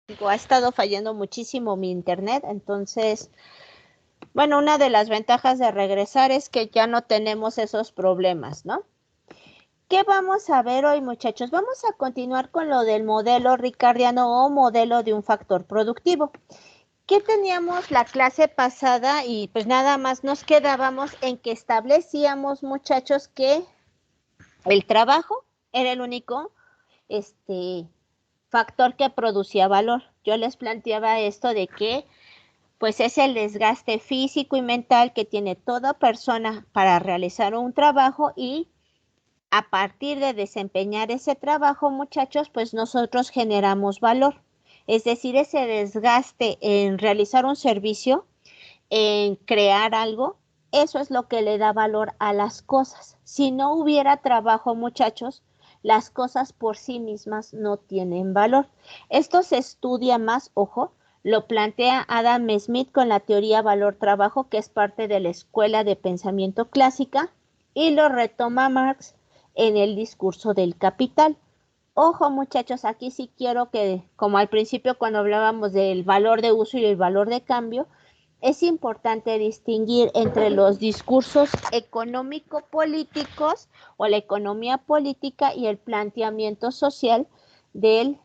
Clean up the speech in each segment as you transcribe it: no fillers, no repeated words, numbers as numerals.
Ha estado fallando muchísimo mi internet, entonces, bueno, una de las ventajas de regresar es que ya no tenemos esos problemas, ¿no? ¿Qué vamos a ver hoy, muchachos? Vamos a continuar con lo del modelo ricardiano o modelo de un factor productivo. ¿Qué teníamos la clase pasada? Y pues nada más nos quedábamos en que establecíamos, muchachos, que el trabajo era el único factor que producía valor. Yo les planteaba esto de que pues es el desgaste físico y mental que tiene toda persona para realizar un trabajo y a partir de desempeñar ese trabajo, muchachos, pues nosotros generamos valor. Es decir, ese desgaste en realizar un servicio, en crear algo, eso es lo que le da valor a las cosas. Si no hubiera trabajo, muchachos, las cosas por sí mismas no tienen valor. Esto se estudia más, ojo, lo plantea Adam Smith con la teoría valor-trabajo, que es parte de la escuela de pensamiento clásica, y lo retoma Marx en el discurso del capital. Ojo, muchachos, aquí sí quiero que, como al principio cuando hablábamos del valor de uso y el valor de cambio, es importante distinguir entre los discursos económico-políticos o la economía política y el planteamiento social de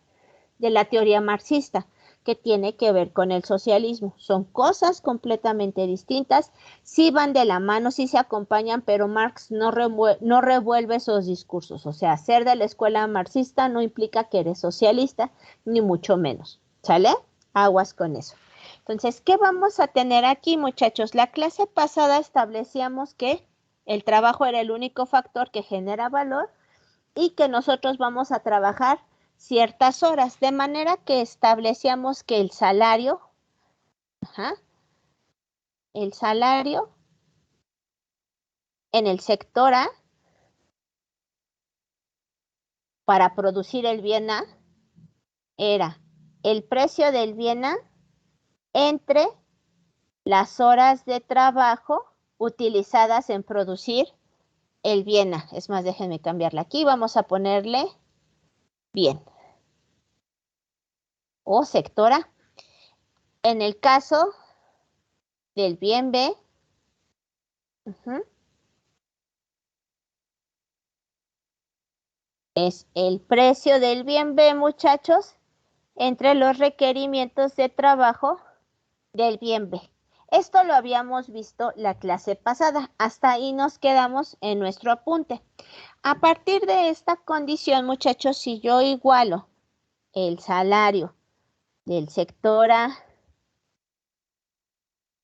la teoría marxista, que tiene que ver con el socialismo. Son cosas completamente distintas, sí van de la mano, sí se acompañan, pero Marx no revuelve esos discursos. O sea, ser de la escuela marxista no implica que eres socialista, ni mucho menos. ¿Sale? Aguas con eso. Entonces, ¿qué vamos a tener aquí, muchachos? La clase pasada establecíamos que el trabajo era el único factor que genera valor y que nosotros vamos a trabajar ciertas horas, de manera que establecíamos que el salario en el sector A para producir el bien A era el precio del bien A entre las horas de trabajo utilizadas en producir el bien A. Es más, déjenme cambiarla aquí. Vamos a ponerle bien. O sector A. En el caso del bien B, es el precio del bien B, muchachos, entre los requerimientos de trabajo del bien B. Esto lo habíamos visto la clase pasada. Hasta ahí nos quedamos en nuestro apunte. A partir de esta condición, muchachos, si yo igualo el salario del sector A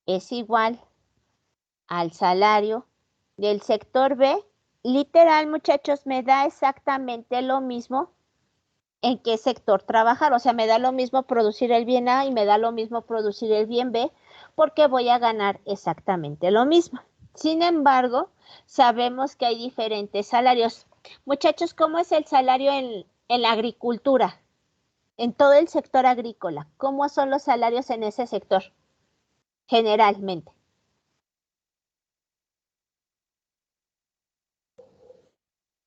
es igual al salario del sector B, literal, muchachos, me da exactamente lo mismo en qué sector trabajar. O sea, me da lo mismo producir el bien A y me da lo mismo producir el bien B, porque voy a ganar exactamente lo mismo. Sin embargo, sabemos que hay diferentes salarios. Muchachos, ¿cómo es el salario en la agricultura? En todo el sector agrícola. ¿Cómo son los salarios en ese sector? Generalmente.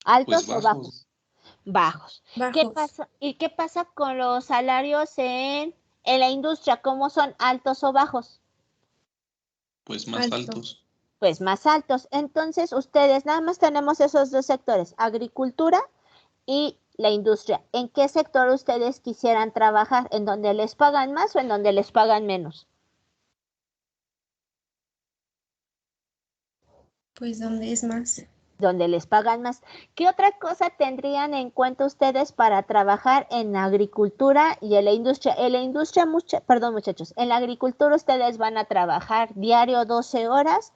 ¿Altos Pues o bajos? Bajos. ¿Qué Bajos. pasa? ¿Y qué pasa con los salarios en la industria? ¿Cómo son altos o bajos? Pues más altos. Pues más altos. Entonces, ustedes nada más tenemos esos dos sectores, agricultura y la industria. ¿En qué sector ustedes quisieran trabajar? ¿En donde les pagan más o en donde les pagan menos? Pues donde es más. Donde les pagan más. ¿Qué otra cosa tendrían en cuenta ustedes para trabajar en la agricultura y en la industria? En la industria, perdón, muchachos, en la agricultura ustedes van a trabajar diario 12 horas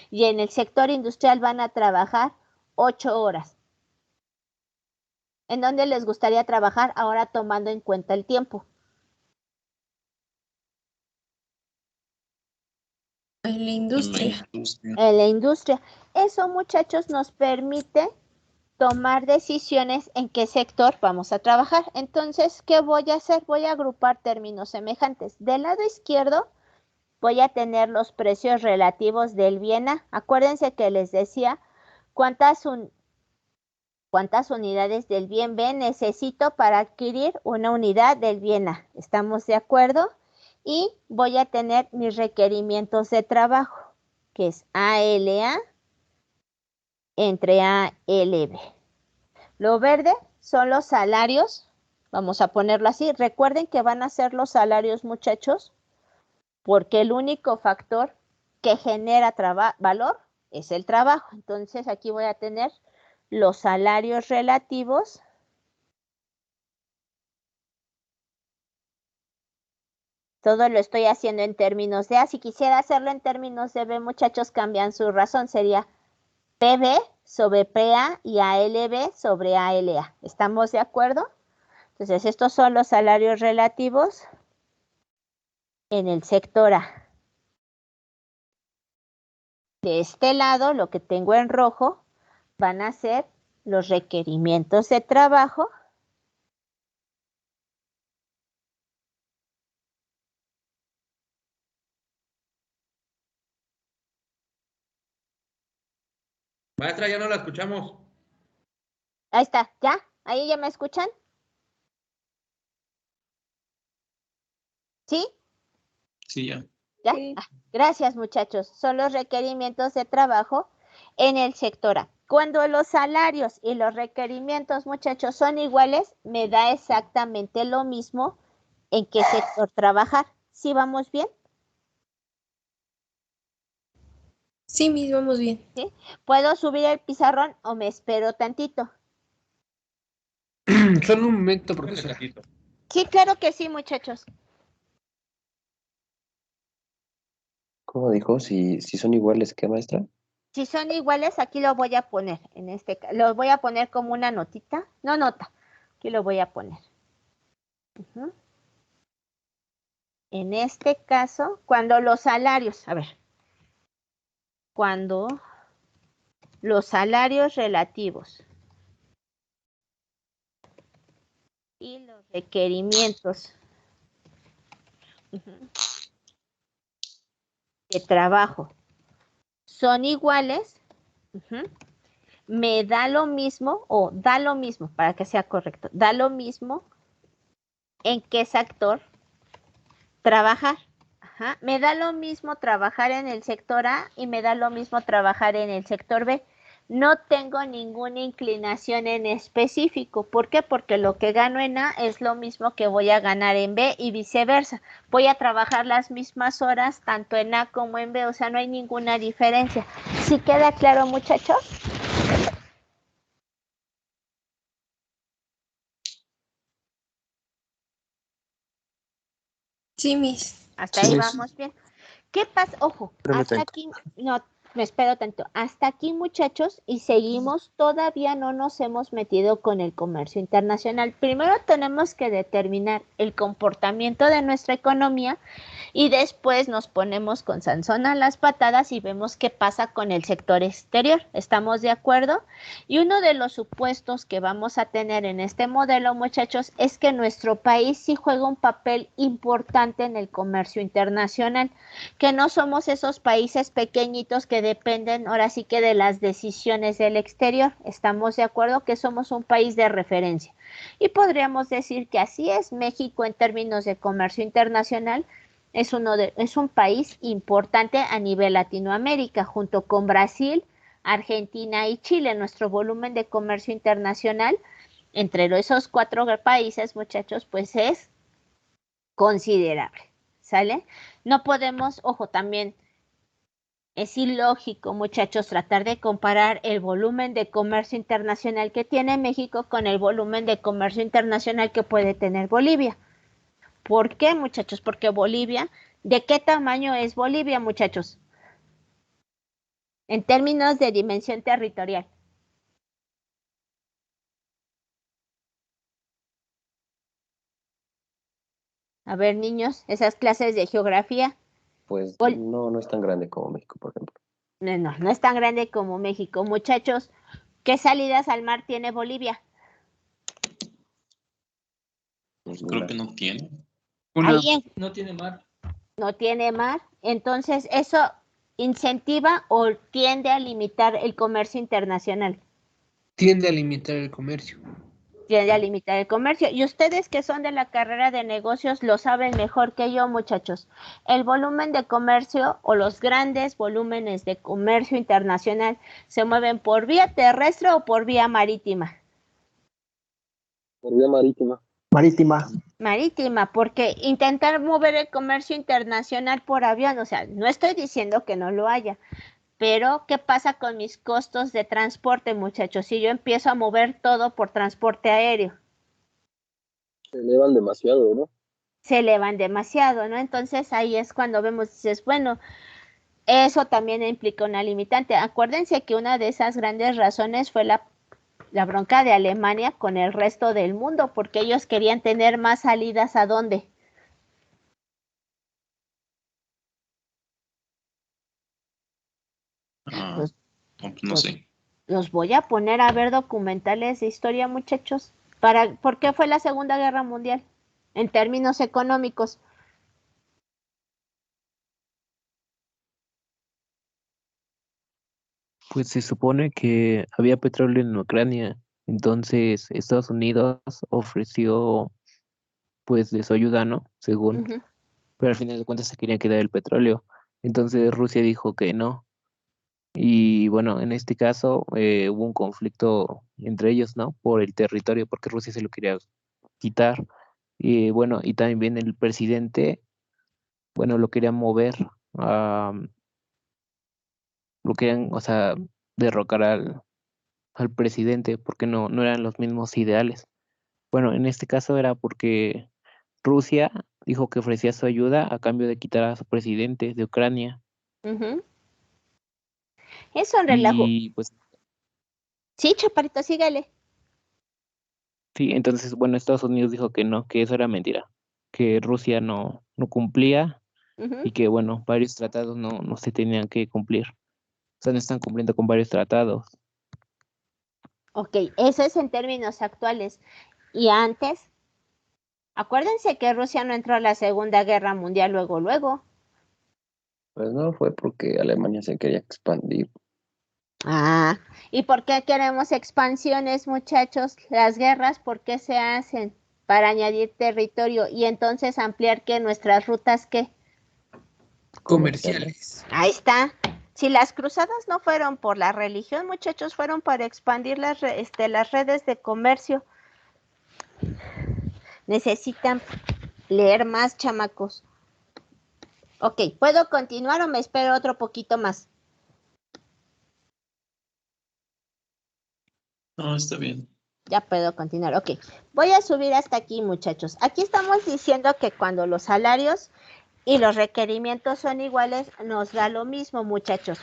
y en el sector industrial van a trabajar 8 horas. ¿En dónde les gustaría trabajar ahora tomando en cuenta el tiempo? En la industria. En la industria. Eso, muchachos, nos permite tomar decisiones en qué sector vamos a trabajar. Entonces, ¿qué voy a hacer? Voy a agrupar términos semejantes. Del lado izquierdo voy a tener los precios relativos del bien A. Acuérdense que les decía cuántas ¿Cuántas unidades del bien B necesito para adquirir una unidad del bien A? ¿Estamos de acuerdo? Y voy a tener mis requerimientos de trabajo, que es ALA entre ALB. Lo verde son los salarios, vamos a ponerlo así. Recuerden que van a ser los salarios, muchachos, porque el único factor que genera valor es el trabajo. Entonces aquí voy a tener los salarios relativos todo lo estoy haciendo en términos de A. Si quisiera hacerlo en términos de B, muchachos, cambian su razón. Sería PB sobre PA y ALB sobre ALA. ¿Estamos de acuerdo? Entonces, estos son los salarios relativos en el sector A. De este lado, lo que tengo en rojo van a ser los requerimientos de trabajo Maestra, ya no la escuchamos. Ahí está, ¿ya? ¿Ahí ya me escuchan? ¿Sí? Sí, ya. ¿Ya? Sí. Gracias, muchachos. Son los requerimientos de trabajo en el sector A. Cuando los salarios y los requerimientos, muchachos, son iguales, me da exactamente lo mismo en qué sector trabajar. ¿Sí vamos bien? Sí, mis, vamos bien. ¿Sí? ¿Puedo subir el pizarrón o me espero tantito? Solo un momento, profesora. Sí, claro que sí, muchachos. ¿Cómo dijo? Si son iguales, ¿qué, maestra? Si son iguales, aquí lo voy a poner. Lo voy a poner como una notita. No nota. Aquí lo voy a poner. En este caso, cuando los salarios, a ver, cuando los salarios relativos y los requerimientos de trabajo son iguales, me da lo mismo, o da lo mismo, para que sea correcto, da lo mismo en qué sector trabajar. Me da lo mismo trabajar en el sector A y me da lo mismo trabajar en el sector B. No tengo ninguna inclinación en específico. ¿Por qué? Porque lo que gano en A es lo mismo que voy a ganar en B y viceversa. Voy a trabajar las mismas horas tanto en A como en B, o sea, no hay ninguna diferencia. ¿Sí queda claro, muchachos? Sí, mis. Hasta Sí, ahí mis. vamos bien. ¿Qué pasa? Ojo, Espérame hasta tanto. aquí, no, me espero tanto. Hasta aquí, muchachos, y seguimos, todavía no nos hemos metido con el comercio internacional. Primero tenemos que determinar el comportamiento de nuestra economía y después nos ponemos con Sansón a las patadas y vemos qué pasa con el sector exterior. ¿Estamos de acuerdo? Y uno de los supuestos que vamos a tener en este modelo, muchachos, es que nuestro país sí juega un papel importante en el comercio internacional, que no somos esos países pequeñitos que dependen ahora sí que de las decisiones del exterior. ¿Estamos de acuerdo? Que somos un país de referencia. Y podríamos decir que así es México en términos de comercio internacional. Es un país importante a nivel Latinoamérica, junto con Brasil, Argentina y Chile. Nuestro volumen de comercio internacional entre esos 4 países, muchachos, pues es considerable, ¿sale? No podemos, ojo, también es ilógico, muchachos, tratar de comparar el volumen de comercio internacional que tiene México con el volumen de comercio internacional que puede tener Bolivia. ¿Por qué, muchachos? Porque Bolivia, ¿de qué tamaño es Bolivia, muchachos? En términos de dimensión territorial. A ver, niños, esas clases de geografía. Pues Bol- no es tan grande como México, por ejemplo. no es tan grande como México. Muchachos, ¿qué salidas al mar tiene Bolivia? Pues creo que no tiene. Ahí No tiene mar. no tiene mar. Entonces, eso incentiva o tiende a limitar el comercio internacional. Tiende a limitar el comercio. Tiende a limitar el comercio. Y ustedes que son de la carrera de negocios lo saben mejor que yo, muchachos. El volumen de comercio o los grandes volúmenes de comercio internacional se mueven por vía terrestre o por vía marítima. Por vía marítima. Marítima. Marítima, porque intentar mover el comercio internacional por avión, o sea, no estoy diciendo que no lo haya, pero ¿qué pasa con mis costos de transporte, muchachos? Si yo empiezo a mover todo por transporte aéreo. Se elevan demasiado, ¿no? Se elevan demasiado, ¿no? Entonces ahí es cuando vemos, dices, bueno, eso también implica una limitante. Acuérdense que una de esas grandes razones fue la bronca de Alemania con el resto del mundo, porque ellos querían tener más salidas ¿a dónde? No sé. Los voy a poner a ver documentales de historia, muchachos. ¿Por qué fue la Segunda Guerra Mundial? En términos económicos. Pues se supone que había petróleo en Ucrania, entonces Estados Unidos ofreció pues de su ayuda, ¿no? Según, Uh-huh. pero al final de cuentas se querían quedar el petróleo. Entonces Rusia dijo que no. Y bueno, en este caso hubo un conflicto entre ellos, ¿no? Por el territorio, porque Rusia se lo quería quitar. Y bueno, y también el presidente, bueno, lo quería mover, lo querían, o sea, derrocar al presidente, porque no eran los mismos ideales. Bueno, en este caso era porque Rusia dijo que ofrecía su ayuda a cambio de quitar a su presidente de Ucrania. Uh-huh. Eso en relajo. Y pues Sí, chaparito, sígale. sí, entonces, bueno, Estados Unidos dijo que no, que eso era mentira, que Rusia no cumplía Uh-huh. y que, bueno, varios tratados no se tenían que cumplir. O sea, no están cumpliendo con varios tratados. Ok, eso es en términos actuales. Y antes, acuérdense que Rusia no entró a la Segunda Guerra Mundial luego. Pues no, fue porque Alemania se quería expandir. Ah, ¿y por qué queremos expansiones, muchachos? Las guerras, ¿por qué se hacen? Para añadir territorio y entonces ampliar que nuestras rutas, ¿qué? Comerciales. Ahí está. Si las cruzadas no fueron por la religión, muchachos, fueron para expandir las redes de comercio. Necesitan leer más, chamacos. Ok, ¿puedo continuar o me espero otro poquito más? No, está bien. Ya puedo continuar. Ok, voy a subir hasta aquí, muchachos. Aquí estamos diciendo que cuando los salarios y los requerimientos son iguales, nos da lo mismo, muchachos.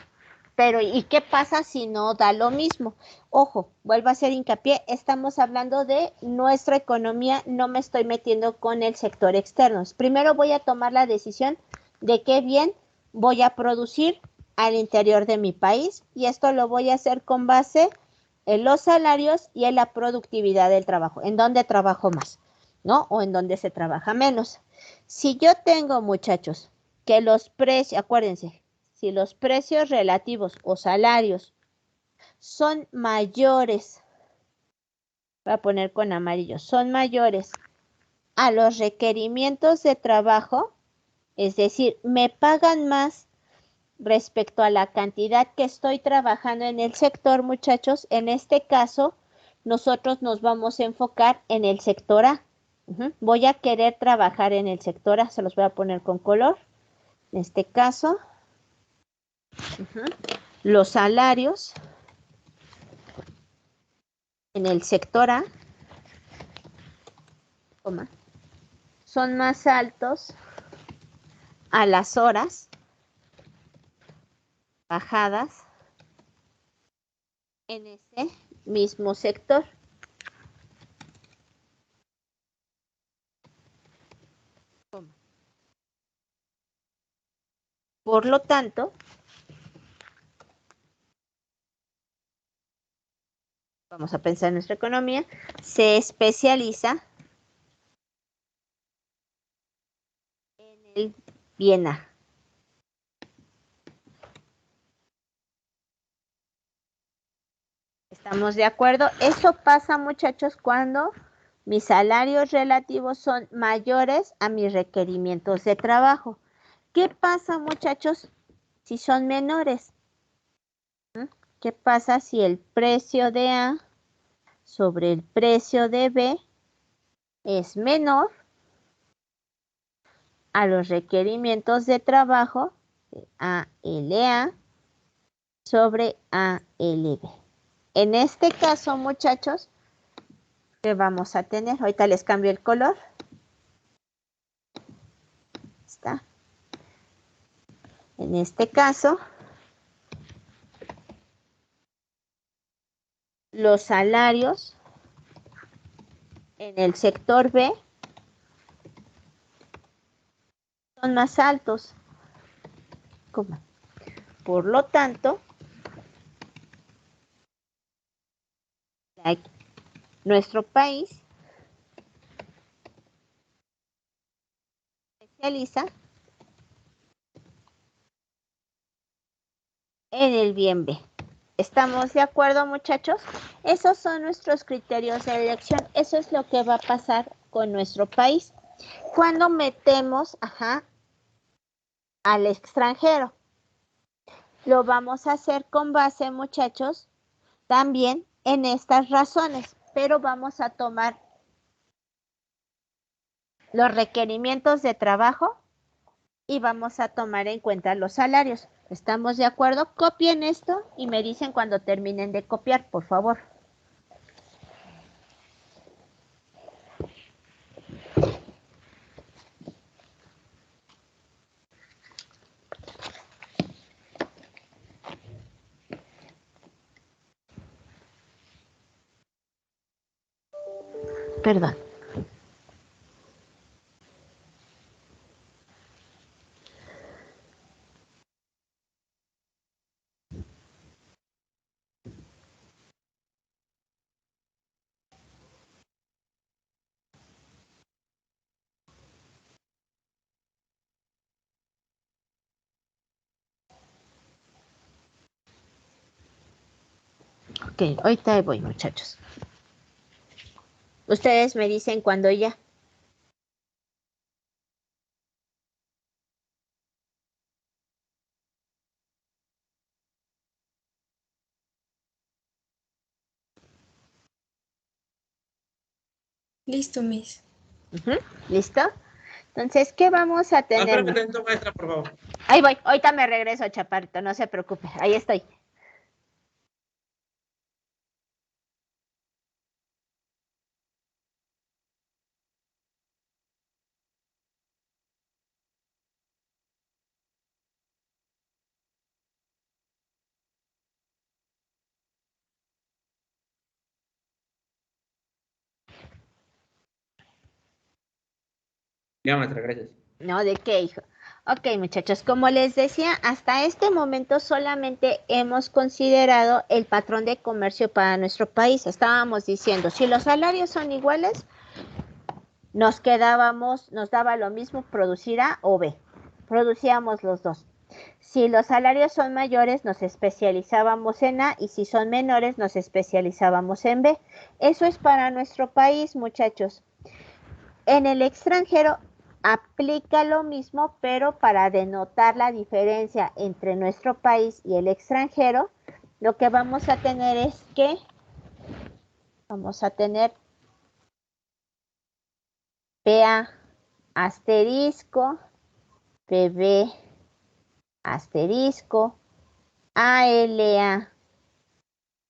Pero, ¿y qué pasa si no da lo mismo? Ojo, vuelvo a hacer hincapié, estamos hablando de nuestra economía, no me estoy metiendo con el sector externo. Primero voy a tomar la decisión de qué bien voy a producir al interior de mi país y esto lo voy a hacer con base en los salarios y en la productividad del trabajo, en dónde trabajo más, ¿no? O en dónde se trabaja menos. Si yo tengo, muchachos, que los precios, acuérdense, si los precios relativos o salarios son mayores, voy a poner con amarillo, son mayores a los requerimientos de trabajo, es decir, me pagan más respecto a la cantidad que estoy trabajando en el sector, muchachos, en este caso, nosotros nos vamos a enfocar en el sector A. Voy a querer trabajar en el sector A, se los voy a poner con color. En este caso, los salarios en el sector A son más altos a las horas bajadas en ese mismo sector. Por lo tanto, vamos a pensar en nuestra economía, se especializa en el bien A. ¿Estamos de acuerdo? Eso pasa, muchachos, cuando mis salarios relativos son mayores a mis requerimientos de trabajo. ¿Qué pasa, muchachos, si son menores? ¿Qué pasa si el precio de A sobre el precio de B es menor a los requerimientos de trabajo de ALA sobre ALB? En este caso, muchachos, ¿qué vamos a tener? Ahorita les cambio el color. Está. En este caso, los salarios en el sector B son más altos. Por lo tanto, nuestro país se especializa en el bien B. ¿Estamos de acuerdo, muchachos? Esos son nuestros criterios de elección. Eso es lo que va a pasar con nuestro país cuando metemos al extranjero. Lo vamos a hacer con base, muchachos, también en estas razones, pero vamos a tomar los requerimientos de trabajo y vamos a tomar en cuenta los salarios. ¿Estamos de acuerdo? Copien esto y me dicen cuando terminen de copiar, por favor. Perdón. Ok, ahorita voy, muchachos. Ustedes me dicen cuando ya. Listo, Miss. ¿Listo? Entonces, ¿qué vamos a tener? Maestra, por favor. Ahí voy, ahorita me regreso, Chaparrito, no se preocupe, ahí estoy. Ya, maestra, gracias. No, ¿de qué, hijo? Ok, muchachos, como les decía, hasta este momento solamente hemos considerado el patrón de comercio para nuestro país. Estábamos diciendo, si los salarios son iguales, nos daba lo mismo producir A o B. Producíamos los dos. Si los salarios son mayores, nos especializábamos en A y si son menores, nos especializábamos en B. Eso es para nuestro país, muchachos. En el extranjero aplica lo mismo, pero para denotar la diferencia entre nuestro país y el extranjero, lo que vamos a tener es que vamos a tener PA asterisco, PB asterisco, ALA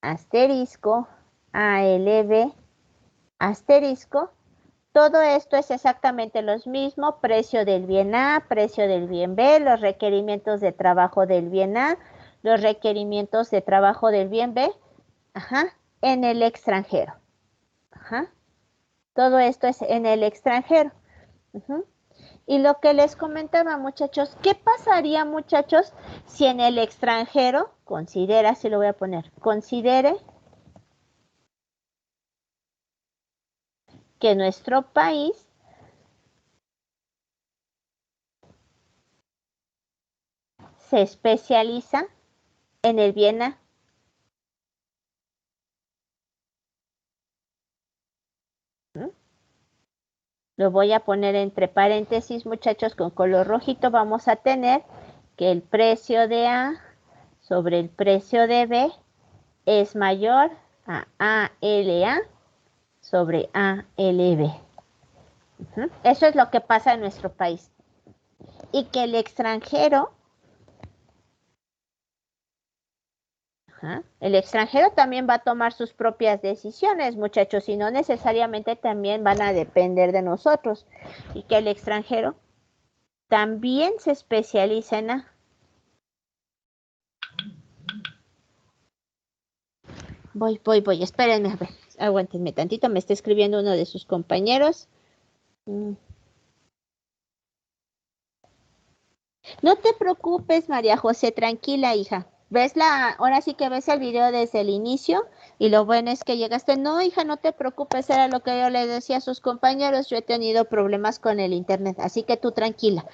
asterisco, ALB asterisco. Todo esto es exactamente lo mismo, precio del bien A, precio del bien B, los requerimientos de trabajo del bien A, los requerimientos de trabajo del bien B, en el extranjero. Todo esto es en el extranjero. Y lo que les comentaba, muchachos, ¿qué pasaría, muchachos, si en el extranjero, así lo voy a poner, considere que nuestro país se especializa en el bien A? lo voy a poner entre paréntesis, muchachos, con color rojito. Vamos a tener que el precio de A sobre el precio de B es mayor a ALA sobre ALB. Eso es lo que pasa en nuestro país. Y que el extranjero, también va a tomar sus propias decisiones, muchachos, y no necesariamente también van a depender de nosotros. Y que el extranjero también se especializa en A. Voy, espérenme, a ver, aguántenme tantito, me está escribiendo uno de sus compañeros. No te preocupes, María José, tranquila, hija. Ahora sí que ves el video desde el inicio y lo bueno es que llegaste. No, hija, no te preocupes, era lo que yo le decía a sus compañeros. Yo he tenido problemas con el internet, así que tú tranquila.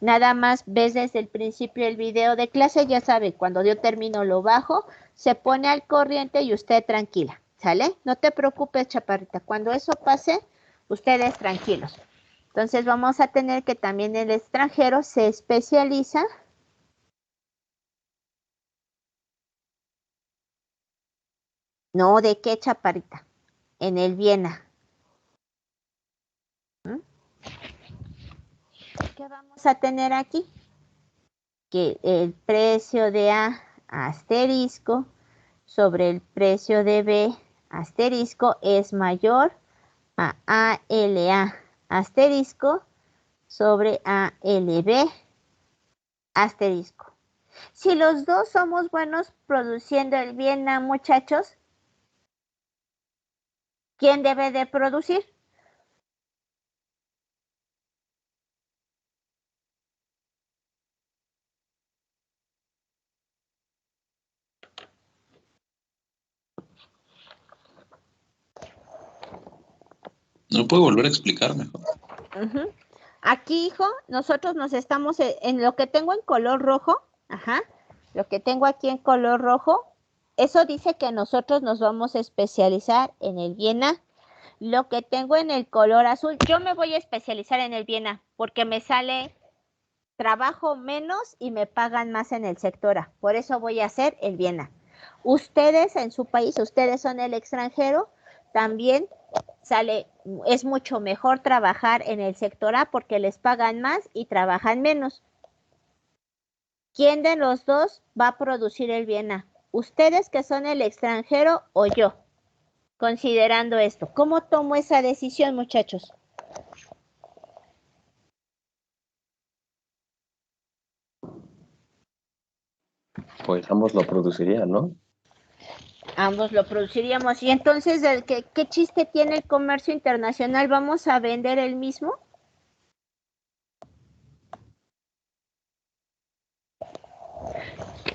Nada más ves desde el principio el video de clase, ya sabe, cuando yo termino lo bajo, se pone al corriente y usted tranquila, ¿sale? No te preocupes, chaparrita. Cuando eso pase, ustedes tranquilos. Entonces vamos a tener que también el extranjero se especializa no, ¿de qué, chaparrita? En el Viena. ¿Qué vamos a tener aquí? Que el precio de A asterisco sobre el precio de B asterisco es mayor a ALA asterisco sobre ALB asterisco. Si los dos somos buenos produciendo el Viena, muchachos, ¿quién debe de producir? ¿No puedo volver a explicar mejor? Aquí, hijo, nosotros nos estamos en lo que tengo en color rojo, lo que tengo aquí en color rojo, eso dice que nosotros nos vamos a especializar en el Viena. Lo que tengo en el color azul, yo me voy a especializar en el Viena porque me sale trabajo menos y me pagan más en el sector A. Por eso voy a hacer el Viena. Ustedes en su país, ustedes son el extranjero, también es mucho mejor trabajar en el sector A porque les pagan más y trabajan menos. ¿Quién de los dos va a producir el Viena? ¿Ustedes que son el extranjero o yo? Considerando esto, ¿cómo tomo esa decisión, muchachos? Pues ambos lo producirían, ¿no? Ambos lo produciríamos. Y entonces, ¿qué chiste tiene el comercio internacional? ¿Vamos a vender el mismo?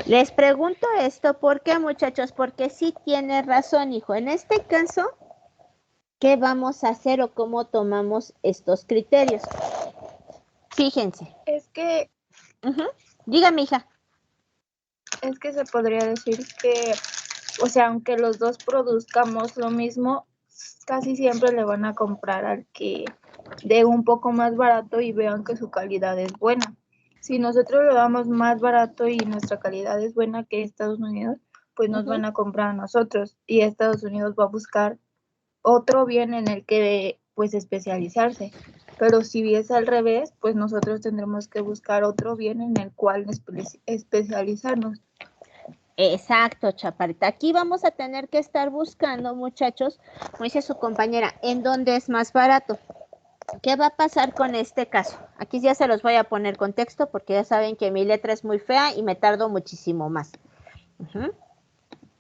Les pregunto esto, ¿por qué, muchachos? Porque sí tiene razón, hijo. En este caso, ¿qué vamos a hacer o cómo tomamos estos criterios? Fíjense. Es que, Dígame, hija. es que se podría decir que, o sea, aunque los dos produzcamos lo mismo, casi siempre le van a comprar al que dé un poco más barato y vean que su calidad es buena. Si nosotros lo damos más barato y nuestra calidad es buena que Estados Unidos, pues nos van a comprar a nosotros y Estados Unidos va a buscar otro bien en el que pues especializarse. Pero si es al revés, pues nosotros tendremos que buscar otro bien en el cual especializarnos. Exacto, chaparrita. Aquí vamos a tener que estar buscando, muchachos, como dice su compañera, en dónde es más barato. ¿Qué va a pasar con este caso? Aquí ya se los voy a poner con texto porque ya saben que mi letra es muy fea y me tardo muchísimo más.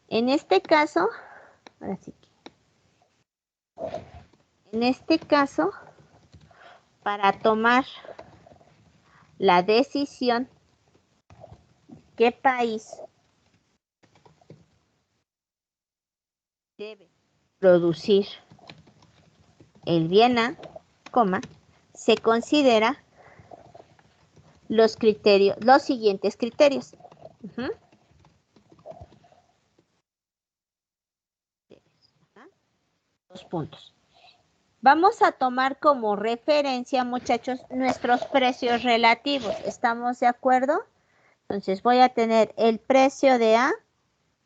En este caso, ahora sí que, en este caso, para tomar la decisión, ¿qué país debe producir el Viena, se considera los siguientes criterios. Dos puntos. Vamos a tomar como referencia, muchachos, nuestros precios relativos. ¿Estamos de acuerdo? Entonces voy a tener el precio de A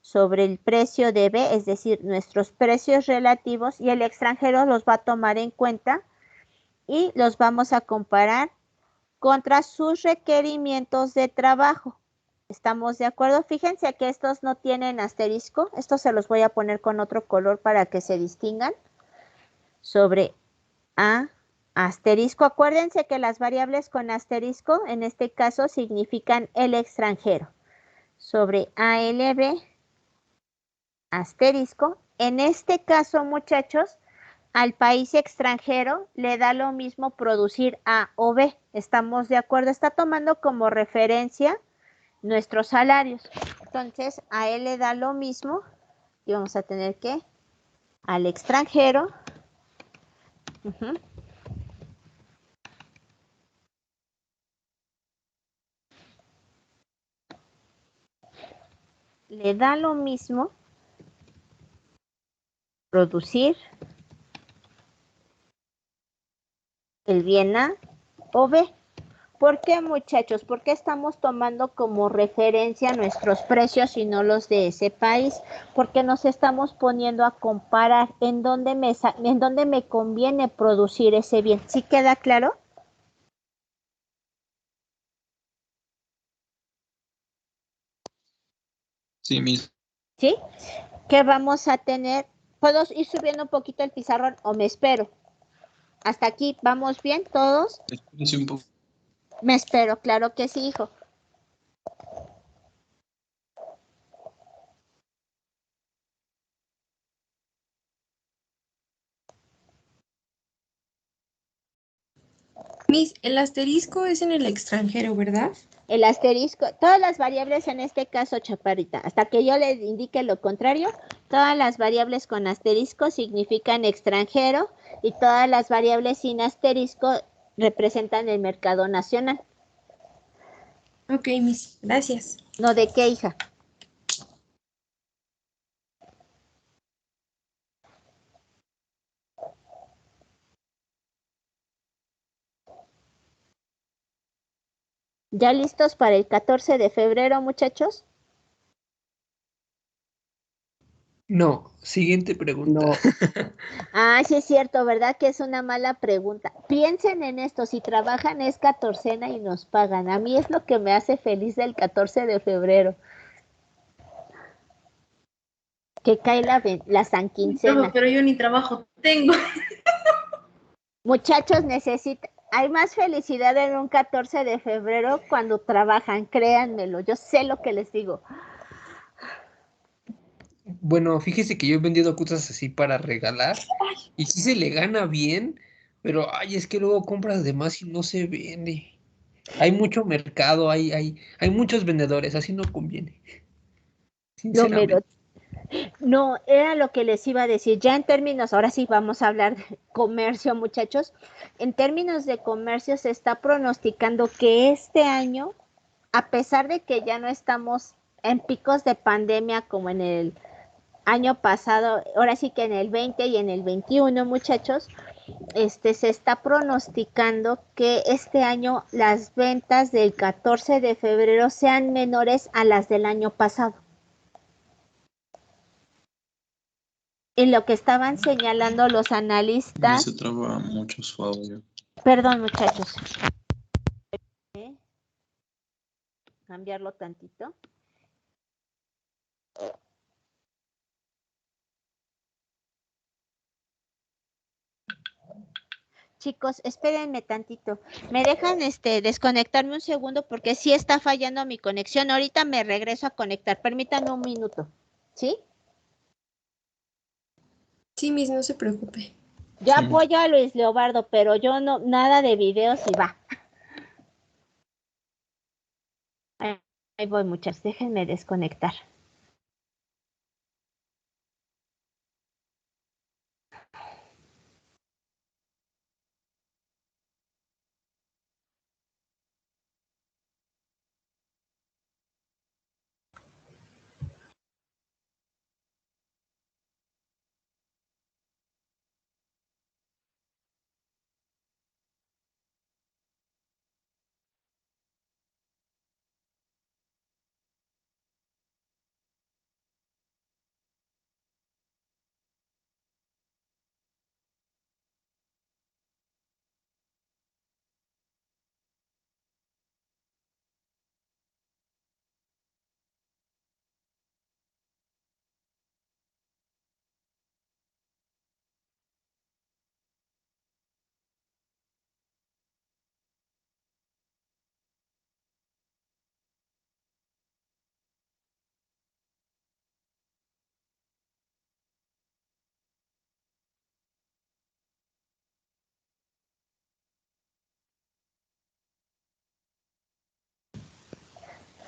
sobre el precio de B, es decir, nuestros precios relativos, y el extranjero los va a tomar en cuenta y los vamos a comparar contra sus requerimientos de trabajo. ¿Estamos de acuerdo? Fíjense que estos no tienen asterisco. Estos se los voy a poner con otro color para que se distingan. Sobre A asterisco. Acuérdense que las variables con asterisco en este caso significan el extranjero. Sobre ALB asterisco. En este caso, muchachos, al país extranjero le da lo mismo producir A o B. ¿Estamos de acuerdo? Está tomando como referencia nuestros salarios. Entonces, a él le da lo mismo y vamos a tener que al extranjero le da lo mismo producir el bien A o B. ¿Por qué, muchachos? ¿Por qué estamos tomando como referencia nuestros precios y no los de ese país? Porque nos estamos poniendo a comparar en dónde me conviene producir ese bien. ¿Sí queda claro? Sí, mis. ¿Sí? ¿Qué vamos a tener? ¿Puedo ir subiendo un poquito el pizarrón o me espero? ¿Hasta aquí vamos bien todos? Espérese un poco. Me espero, claro que sí, hijo. Miss, el asterisco es en el extranjero, ¿verdad? El asterisco, todas las variables en este caso, chaparrita, hasta que yo le indique lo contrario, todas las variables con asterisco significan extranjero y todas las variables sin asterisco representan el mercado nacional. Ok, Miss, gracias. ¿No de qué, hija? ¿Ya listos para el 14 de febrero, muchachos? No, siguiente pregunta. No, Ah, sí es cierto, ¿verdad? Que es una mala pregunta. Piensen en esto, si trabajan es catorcena y nos pagan. A mí es lo que me hace feliz del 14 de febrero, que cae la sanquincena. Pero yo ni trabajo tengo. Muchachos, hay más felicidad en un 14 de febrero cuando trabajan, créanmelo, yo sé lo que les digo. Bueno, fíjese que yo he vendido cosas así para regalar y sí se le gana bien, pero ay, es que luego compras de más y no se vende. Hay mucho mercado, hay muchos vendedores, así no conviene, Lo mero. sinceramente. No, era lo que les iba a decir. Ya en términos, ahora sí vamos a hablar de comercio, muchachos. En términos de comercio se está pronosticando que este año, a pesar de que ya no estamos en picos de pandemia como en el año pasado, ahora sí que en el 20 y en el 21, muchachos, se está pronosticando que este año las ventas del 14 de febrero sean menores a las del año pasado. En lo que estaban señalando los Me analistas, se traba mucho su audio. perdón, muchachos, cambiarlo tantito. Chicos, espérenme tantito. ¿Me dejan desconectarme un segundo porque sí está fallando mi conexión? Ahorita me regreso a conectar. Permítanme un minuto. ¿Sí? Sí, Miss, no se preocupe. Yo Sí. apoyo a Luis Leobardo, pero yo no, nada de videos y va. Ahí voy, muchachos. Déjenme desconectar.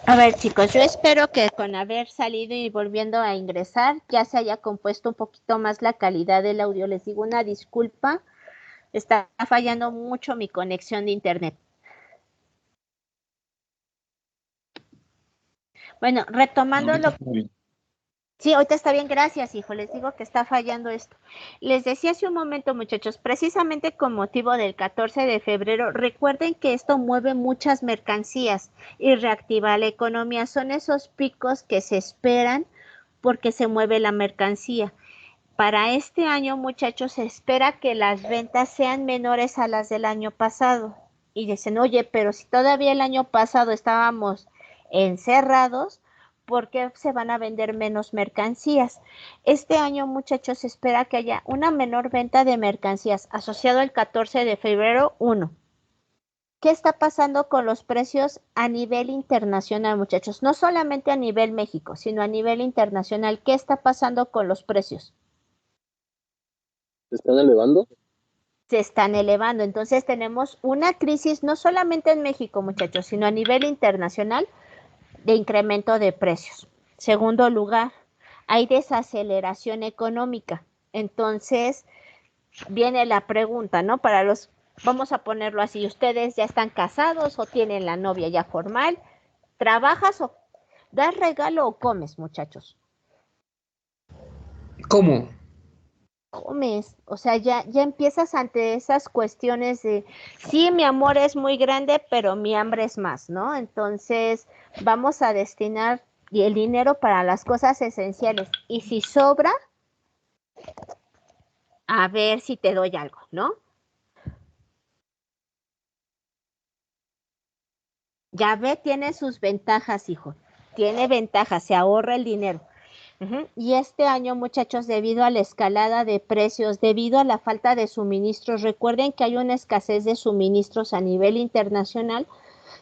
A ver, chicos, yo espero que con haber salido y volviendo a ingresar ya se haya compuesto un poquito más la calidad del audio. Les digo una disculpa, está fallando mucho mi conexión de internet. Bueno, retomando Ahorita lo está bien. Sí, ahorita está bien, gracias, hijo. Les digo que está fallando esto. Les decía hace un momento, muchachos, precisamente con motivo del 14 de febrero, recuerden que esto mueve muchas mercancías y reactiva la economía. Son esos picos que se esperan porque se mueve la mercancía. Para este año, muchachos, se espera que las ventas sean menores a las del año pasado. Y dicen, oye, pero si todavía el año pasado estábamos encerrados, ¿por qué se van a vender menos mercancías? Este año, muchachos, se espera que haya una menor venta de mercancías asociado al 14 de febrero 1. ¿Qué está pasando con los precios a nivel internacional, muchachos? No solamente a nivel México, sino a nivel internacional. ¿Qué está pasando con los precios? ¿Se están elevando? Se están elevando. Entonces tenemos una crisis no solamente en México, muchachos, sino a nivel internacional de incremento de precios. Segundo lugar, hay desaceleración económica. Entonces viene la pregunta, ¿no? Vamos a ponerlo así, ¿ustedes ya están casados o tienen la novia ya formal? ¿Trabajas o das regalo o comes, muchachos? ¿Cómo? Comes, o sea, ya empiezas ante esas cuestiones de, sí, mi amor es muy grande, pero mi hambre es más, ¿no? Entonces, vamos a destinar el dinero para las cosas esenciales. Y si sobra, a ver si te doy algo, ¿no? Ya ve, tiene sus ventajas, hijo. Tiene ventajas, se ahorra el dinero. Y este año, muchachos, debido a la escalada de precios, debido a la falta de suministros, recuerden que hay una escasez de suministros a nivel internacional,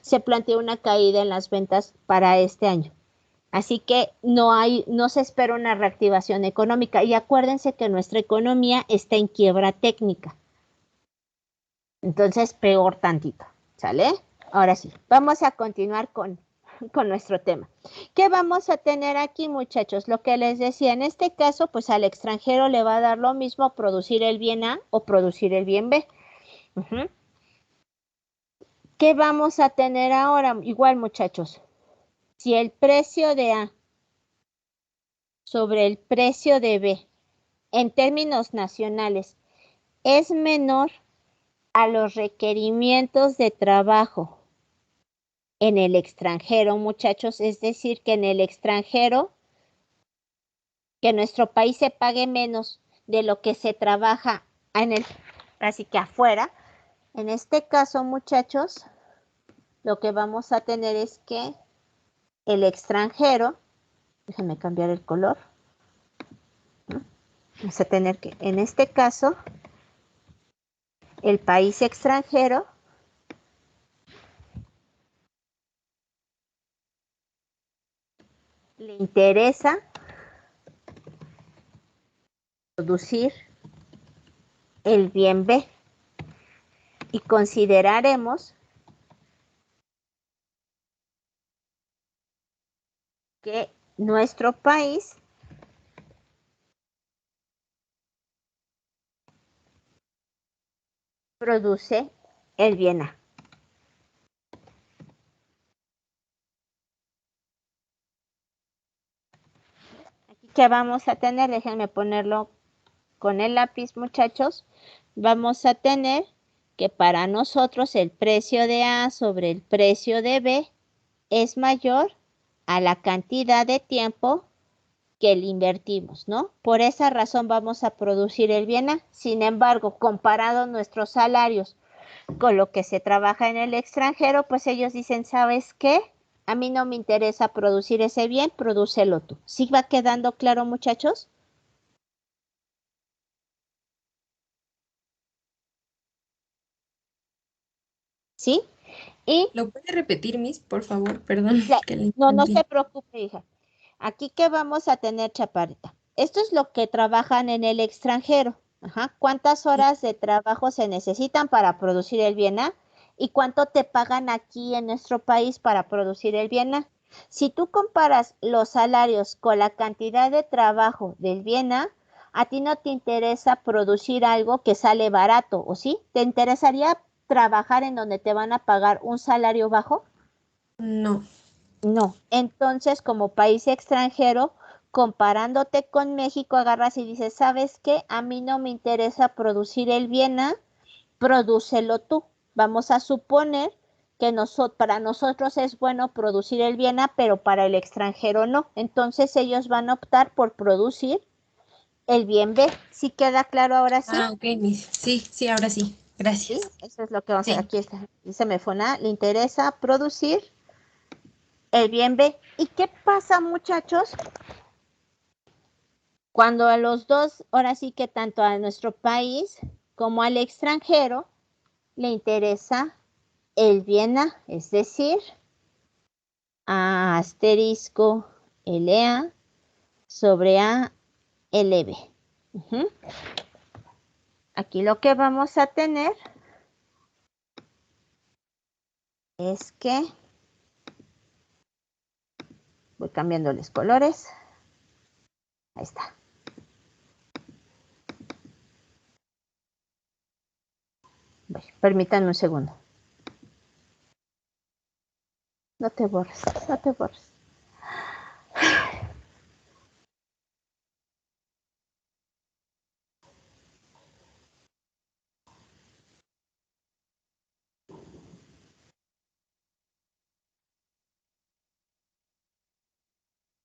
se plantea una caída en las ventas para este año. Así que no se espera una reactivación económica. Y acuérdense que nuestra economía está en quiebra técnica. Entonces, peor tantito, ¿sale? Ahora sí, vamos a continuar con nuestro tema. ¿Qué vamos a tener aquí, muchachos? Lo que les decía, en este caso, pues al extranjero le va a dar lo mismo producir el bien A o producir el bien B. ¿Qué vamos a tener ahora? Igual, muchachos, si el precio de A sobre el precio de B en términos nacionales es menor a los requerimientos de trabajo en el extranjero, muchachos, es decir, que en el extranjero, que nuestro país se pague menos de lo que se trabaja así que afuera. En este caso, muchachos, lo que vamos a tener es que el extranjero, déjenme cambiar el color, vamos a tener que, en este caso, el país extranjero le interesa producir el bien B y consideraremos que nuestro país produce el bien A. Aquí que vamos a tener, déjenme ponerlo con el lápiz, muchachos, vamos a tener que para nosotros el precio de A sobre el precio de B es mayor a la cantidad de tiempo que le invertimos, ¿no? Por esa razón vamos a producir el bien A. Sin embargo, comparado nuestros salarios con lo que se trabaja en el extranjero, pues ellos dicen, ¿sabes qué? A mí no me interesa producir ese bien, prodúcelo tú. ¿Sí va quedando claro, muchachos? ¿Sí? Y ¿Lo puede repetir, Miss, por favor? Perdón, que le no interrumpí. se preocupe, hija. Aquí que vamos a tener, chaparrita. Esto es lo que trabajan en el extranjero. ¿Cuántas horas de trabajo se necesitan para producir el bien A? ¿Y cuánto te pagan aquí en nuestro país para producir el bien A? Si tú comparas los salarios con la cantidad de trabajo del bien a ti no te interesa producir algo que sale barato, ¿o sí? ¿Te interesaría trabajar en donde te van a pagar un salario bajo? No. No. Entonces, como país extranjero, comparándote con México, agarras y dices, ¿sabes qué? A mí no me interesa producir el bien prodúcelo tú. Vamos a suponer que para nosotros es bueno producir el bien pero para el extranjero no. Entonces ellos van a optar por producir el bien B. ¿Sí queda claro ahora sí? Ah, ok, Miss. Sí, sí, ahora sí. ¿Sí? Gracias. Eso es lo que vamos a hacer. Sí. Aquí está. Dice Mefona, le interesa producir el bien B. ¿Y qué pasa, muchachos? Cuando a los dos, ahora sí que tanto a nuestro país como al extranjero, le interesa el bien A, es decir, A asterisco LA sobre A LB. Aquí lo que vamos a tener es que voy cambiándoles colores. Ahí está. Permítanme un segundo. No te borres, no te borres.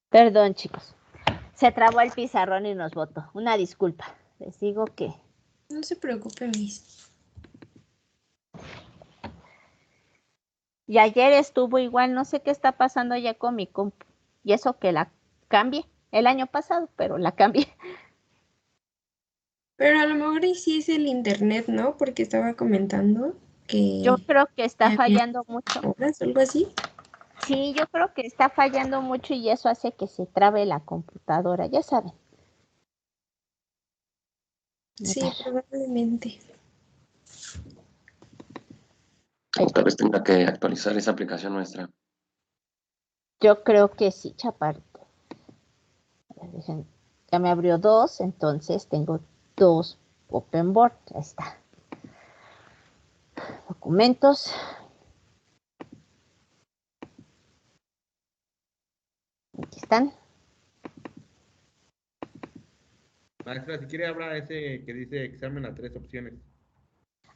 Perdón, chicos. Se trabó el pizarrón y nos botó. Una disculpa. Les digo que... No se preocupe, Miss. Y ayer estuvo igual, no sé qué está pasando ya con mi compu. Y eso que la cambié el año pasado, pero la cambié. Pero a lo mejor y sí es el internet, ¿no? Porque estaba comentando Yo que creo que está había fallando mucho. horas o algo así. Sí, yo creo que está fallando mucho y eso hace que se trabe la computadora, ya saben. Sí, probablemente. Tal vez tenga que actualizar esa aplicación nuestra. Yo creo que sí, chaparrito. Ya me abrió dos, entonces tengo dos open board. Ahí está. Documentos. Aquí están. Maestra, si quiere hablar ese que dice examen a 3 opciones.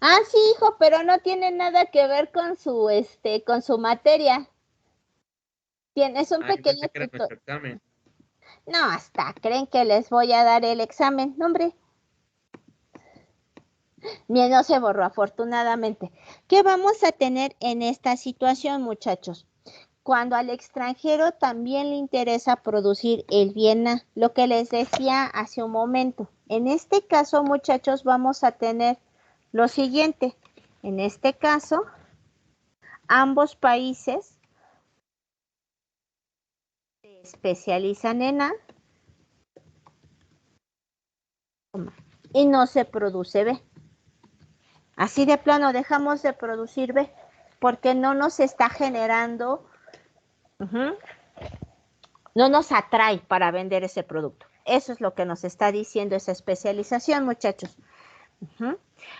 Ah, sí, hijo, pero no tiene nada que ver con su materia. Tienes un Yo pensé pequeño que era tutor. nuestro examen. No, hasta creen que les voy a dar el examen. No, hombre. Bien, no se borró, afortunadamente. ¿Qué vamos a tener en esta situación, muchachos? Cuando al extranjero también le interesa producir el bien A, lo que les decía hace un momento. En este caso, muchachos, vamos a tener lo siguiente. En este caso, ambos países se especializan en A y no se produce B. Así de plano dejamos de producir B porque no nos está generando, no nos atrae para vender ese producto. Eso es lo que nos está diciendo esa especialización, muchachos.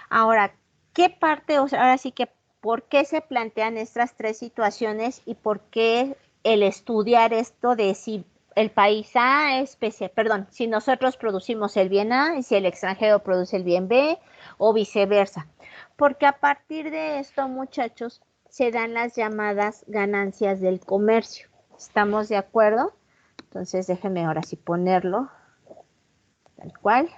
Ahora, ¿qué parte, ahora sí que, por qué se plantean estas tres situaciones y por qué el estudiar esto de si el país A es perdón, si nosotros producimos el bien A y si el extranjero produce el bien B o viceversa? Porque a partir de esto, muchachos, se dan las llamadas ganancias del comercio. ¿Estamos de acuerdo? Entonces déjenme ahora sí ponerlo tal cual.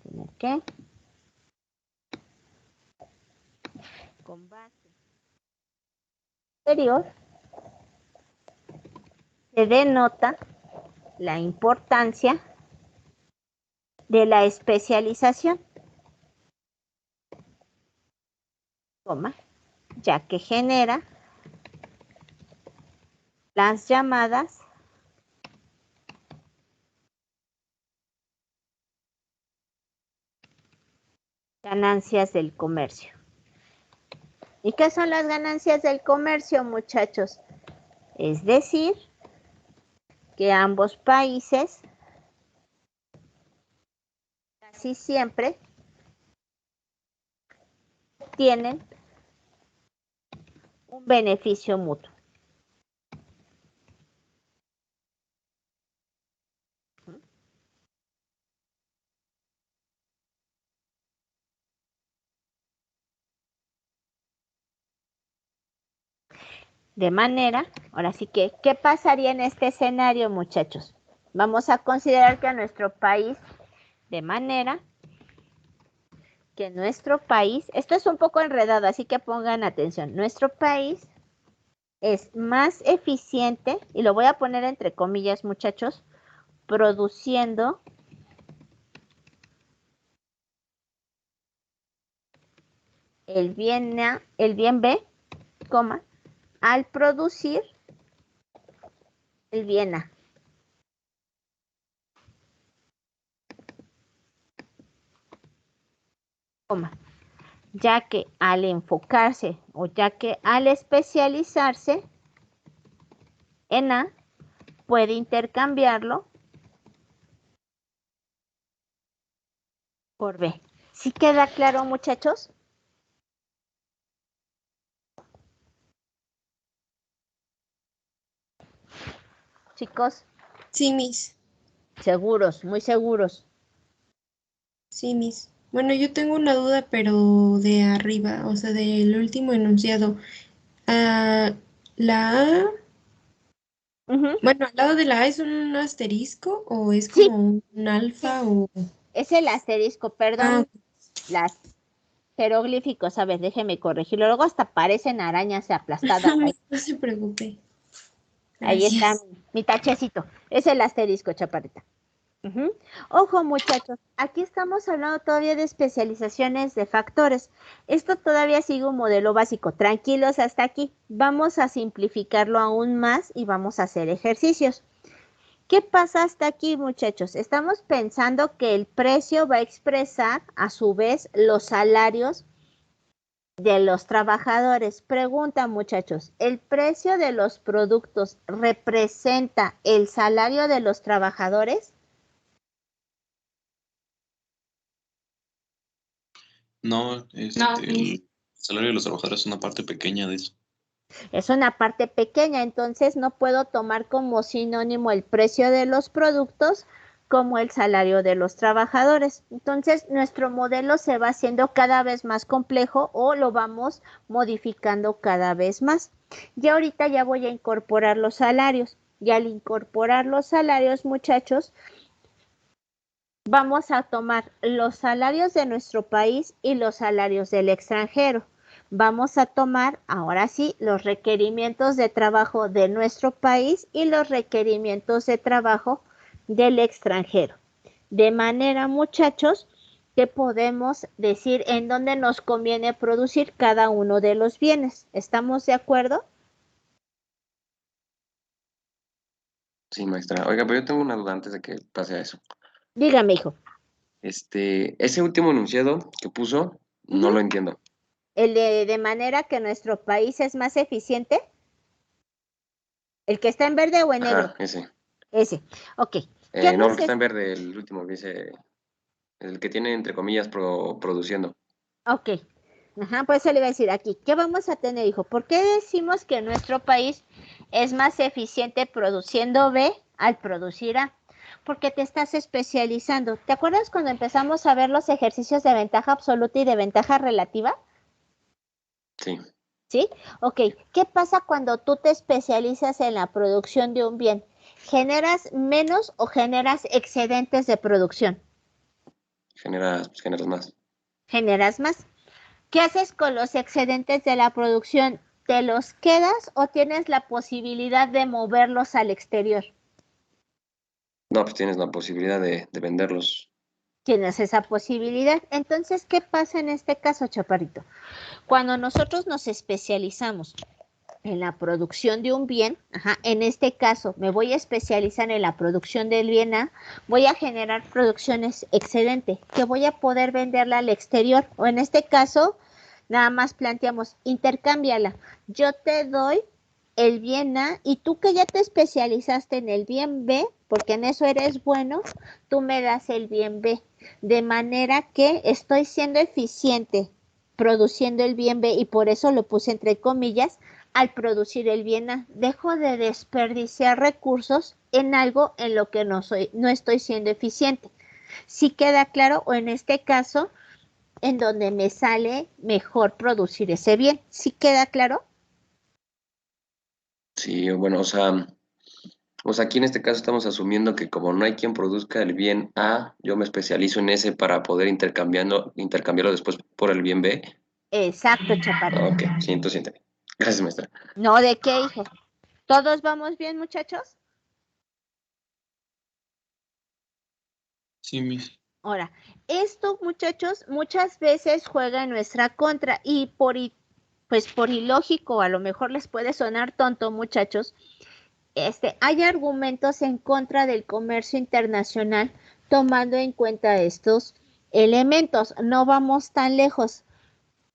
Tiene que con base anterior se denota la importancia de la especialización, ya que genera las llamadas ganancias del comercio. ¿Y qué son las ganancias del comercio, muchachos? Es decir, que ambos países casi siempre tienen un beneficio mutuo. De manera, ahora sí que, ¿qué pasaría en este escenario, muchachos? Vamos a considerar que a nuestro país, de manera que nuestro país, esto es un poco enredado, así que pongan atención, nuestro país es más eficiente, y lo voy a poner entre comillas, muchachos, produciendo el bien B, coma, al producir el bien A. Coma, ya que al enfocarse o ya que al especializarse en A, puede intercambiarlo por B. ¿Sí queda claro, muchachos? Chicos, Sí, Miss. seguros, muy seguros. Sí, Miss. Bueno, yo tengo una duda, pero de arriba, o sea, del último enunciado. Ah, la A, Ujú. bueno, al lado de la A es un asterisco o es Sí, como un alfa o... es el asterisco, Ah, perdón, las jeroglíficos, a ver, déjeme corregirlo. Luego hasta parecen arañas aplastadas ahí. no se preocupe. Ahí está Gracias. mi tachecito. Es el asterisco, chaparrita. Ujú. Ojo, muchachos, aquí estamos hablando todavía de especializaciones de factores. Esto todavía sigue un modelo básico. Tranquilos hasta aquí. Vamos a simplificarlo aún más y vamos a hacer ejercicios. ¿Qué pasa hasta aquí, muchachos? Estamos pensando que el precio va a expresar a su vez los salarios de los trabajadores. Pregunta, muchachos, ¿el precio de los productos representa el salario de los trabajadores? No, No, el salario de los trabajadores es una parte pequeña de eso. Es una parte pequeña, entonces no puedo tomar como sinónimo el precio de los productos como el salario de los trabajadores. Entonces, nuestro modelo se va haciendo cada vez más complejo o lo vamos modificando cada vez más. Y ahorita ya voy a incorporar los salarios. Y al incorporar los salarios, muchachos, vamos a tomar los salarios de nuestro país y los salarios del extranjero. Vamos a tomar, ahora sí, los requerimientos de trabajo de nuestro país y los requerimientos de trabajo del extranjero. De manera, muchachos, que podemos decir en dónde nos conviene producir cada uno de los bienes. ¿Estamos de acuerdo? Sí, maestra. Oiga, pero yo tengo una duda antes de que pase a eso. Dígame, hijo. Ese último enunciado que puso, no lo entiendo. El de manera que nuestro país es más eficiente. ¿El que está en verde o en negro? Ajá, ese. Ese. Ok. ¿Qué No, el nos que está en verde, el último, que dice, el que tiene entre comillas produciendo. Ok. Ajá, pues eso le iba a decir aquí. ¿Qué vamos a tener, hijo? ¿Por qué decimos que nuestro país es más eficiente produciendo B al producir A? Porque te estás especializando. ¿Te acuerdas cuando empezamos a ver los ejercicios de ventaja absoluta y de ventaja relativa? Sí. ¿Sí? Ok. ¿Qué pasa cuando tú te especializas en la producción de un bien? ¿Generas menos o generas excedentes de producción? Generas más. Generas más. ¿Qué haces con los excedentes de la producción? ¿Te los quedas o tienes la posibilidad de moverlos al exterior? No, pues tienes la posibilidad de venderlos. Tienes esa posibilidad. Entonces, ¿qué pasa en este caso, chaparrito? Cuando nosotros nos especializamos en la producción de un bien, en este caso me voy a especializar en la producción del bien A, voy a generar producciones excedente que voy a poder venderla al exterior o en este caso Nada más planteamos, intercámbiala. Yo te doy el bien A y tú que ya te especializaste en el bien B, porque en eso eres bueno, tú me das el bien B. De manera que estoy siendo eficiente produciendo el bien B y por eso lo puse entre comillas al producir el bien A. Dejo de desperdiciar recursos en algo en lo que no estoy siendo eficiente. ¿Sí queda claro? O en este caso, en donde me sale mejor producir ese bien. ¿Sí queda claro? Sí, bueno, o sea, aquí en este caso estamos asumiendo que como no hay quien produzca el bien A, yo me especializo en ese para poder intercambiarlo después por el bien B. Exacto, chaparro. Ok, sí, entonces entendí. Gracias, maestra. No, ¿de qué, hijo? ¿Todos vamos bien, muchachos? Sí, Miss. Ahora, esto, muchachos, muchas veces juega en nuestra contra y pues por ilógico, a lo mejor les puede sonar tonto, muchachos, hay argumentos en contra del comercio internacional tomando en cuenta estos elementos. No vamos tan lejos.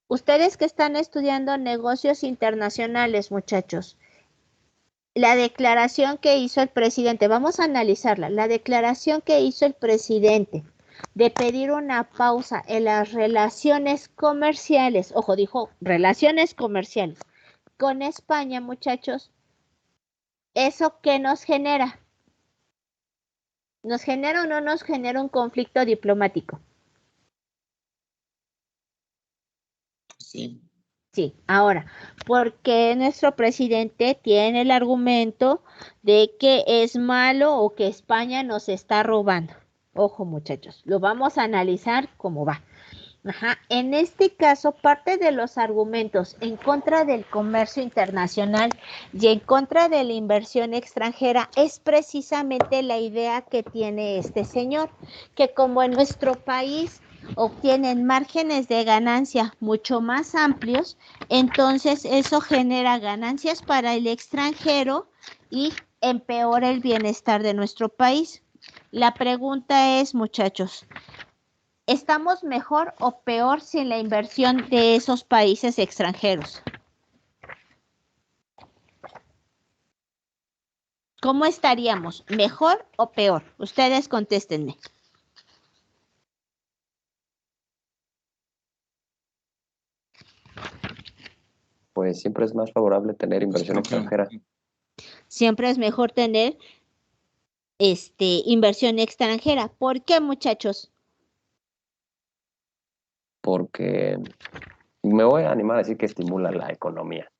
Ustedes que están estudiando negocios internacionales, muchachos, la declaración que hizo el presidente, vamos a analizarla, la declaración que hizo el presidente de pedir una pausa en las relaciones comerciales, ojo, dijo relaciones comerciales con España, muchachos, ¿eso qué nos genera? ¿Nos genera o no nos genera un conflicto diplomático? Sí. Sí, ahora, porque nuestro presidente tiene el argumento de que es malo o que España nos está robando. Ojo, muchachos, lo vamos a analizar cómo va. Ajá. En este caso, parte de los argumentos en contra del comercio internacional y en contra de la inversión extranjera es precisamente la idea que tiene este señor, que como en nuestro país obtienen márgenes de ganancia mucho más amplios, entonces eso genera ganancias para el extranjero y empeora el bienestar de nuestro país. La pregunta es, muchachos, ¿estamos mejor o peor sin la inversión de esos países extranjeros? ¿Cómo estaríamos? ¿Mejor o peor? Ustedes contéstenme. Pues siempre es más favorable tener inversión Pues creo que extranjera. Siempre es mejor tener inversión extranjera. ¿Por qué, muchachos? Porque me voy a animar a decir que estimula la economía.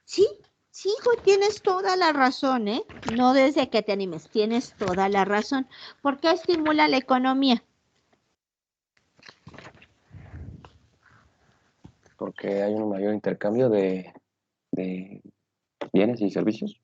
Sí, sí, hijo, tienes toda la razón, ¿eh? No desde que te animes, tienes toda la razón. ¿Por qué estimula la economía? Porque hay un mayor intercambio de bienes y servicios.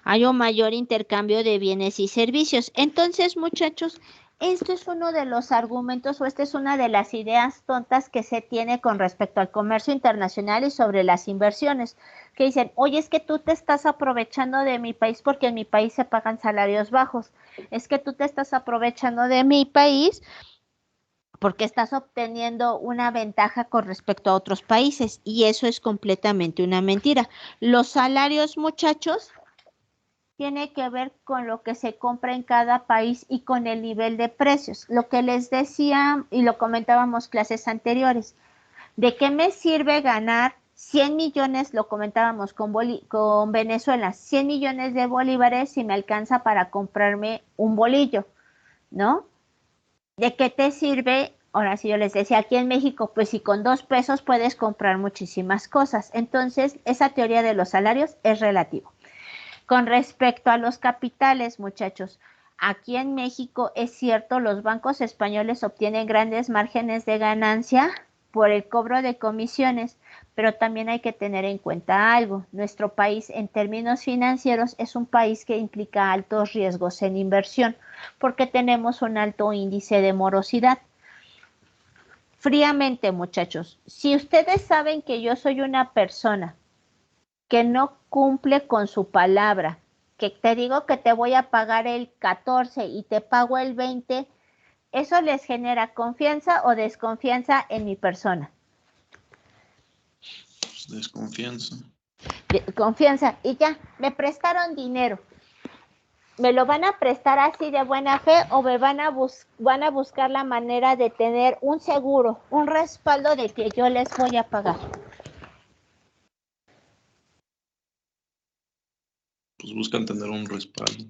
Hay un mayor intercambio de bienes y servicios. Entonces, muchachos, esto es uno de los argumentos o esta es una de las ideas tontas que se tiene con respecto al comercio internacional y sobre las inversiones, que dicen, oye, es que tú te estás aprovechando de mi país porque en mi país se pagan salarios bajos, es que tú te estás aprovechando de mi país porque estás obteniendo una ventaja con respecto a otros países y eso es completamente una mentira. Los salarios, muchachos, tiene que ver con lo que se compra en cada país y con el nivel de precios. Lo que les decía y lo comentábamos clases anteriores, ¿de qué me sirve ganar 100 millones, lo comentábamos con Venezuela, 100 millones de bolívares si me alcanza para comprarme un bolillo, ¿no? ¿De qué te sirve? Ahora sí yo les decía, aquí en México, pues si con 2 pesos puedes comprar muchísimas cosas. Entonces, esa teoría de los salarios es relativo. Con respecto a los capitales, muchachos, aquí en México es cierto, los bancos españoles obtienen grandes márgenes de ganancia por el cobro de comisiones, pero también hay que tener en cuenta algo. Nuestro país en términos financieros es un país que implica altos riesgos en inversión porque tenemos un alto índice de morosidad. Fríamente, muchachos, si ustedes saben que yo soy una persona que no cumple con su palabra, que te digo que te voy a pagar el 14 y te pago el 20, ¿eso les genera confianza o desconfianza en mi persona? Pues desconfianza. Confianza. Y ya, me prestaron dinero. ¿Me lo van a prestar así de buena fe o me van a buscar la manera de tener un seguro, un respaldo de que yo les voy a pagar? Pues buscan tener un respaldo.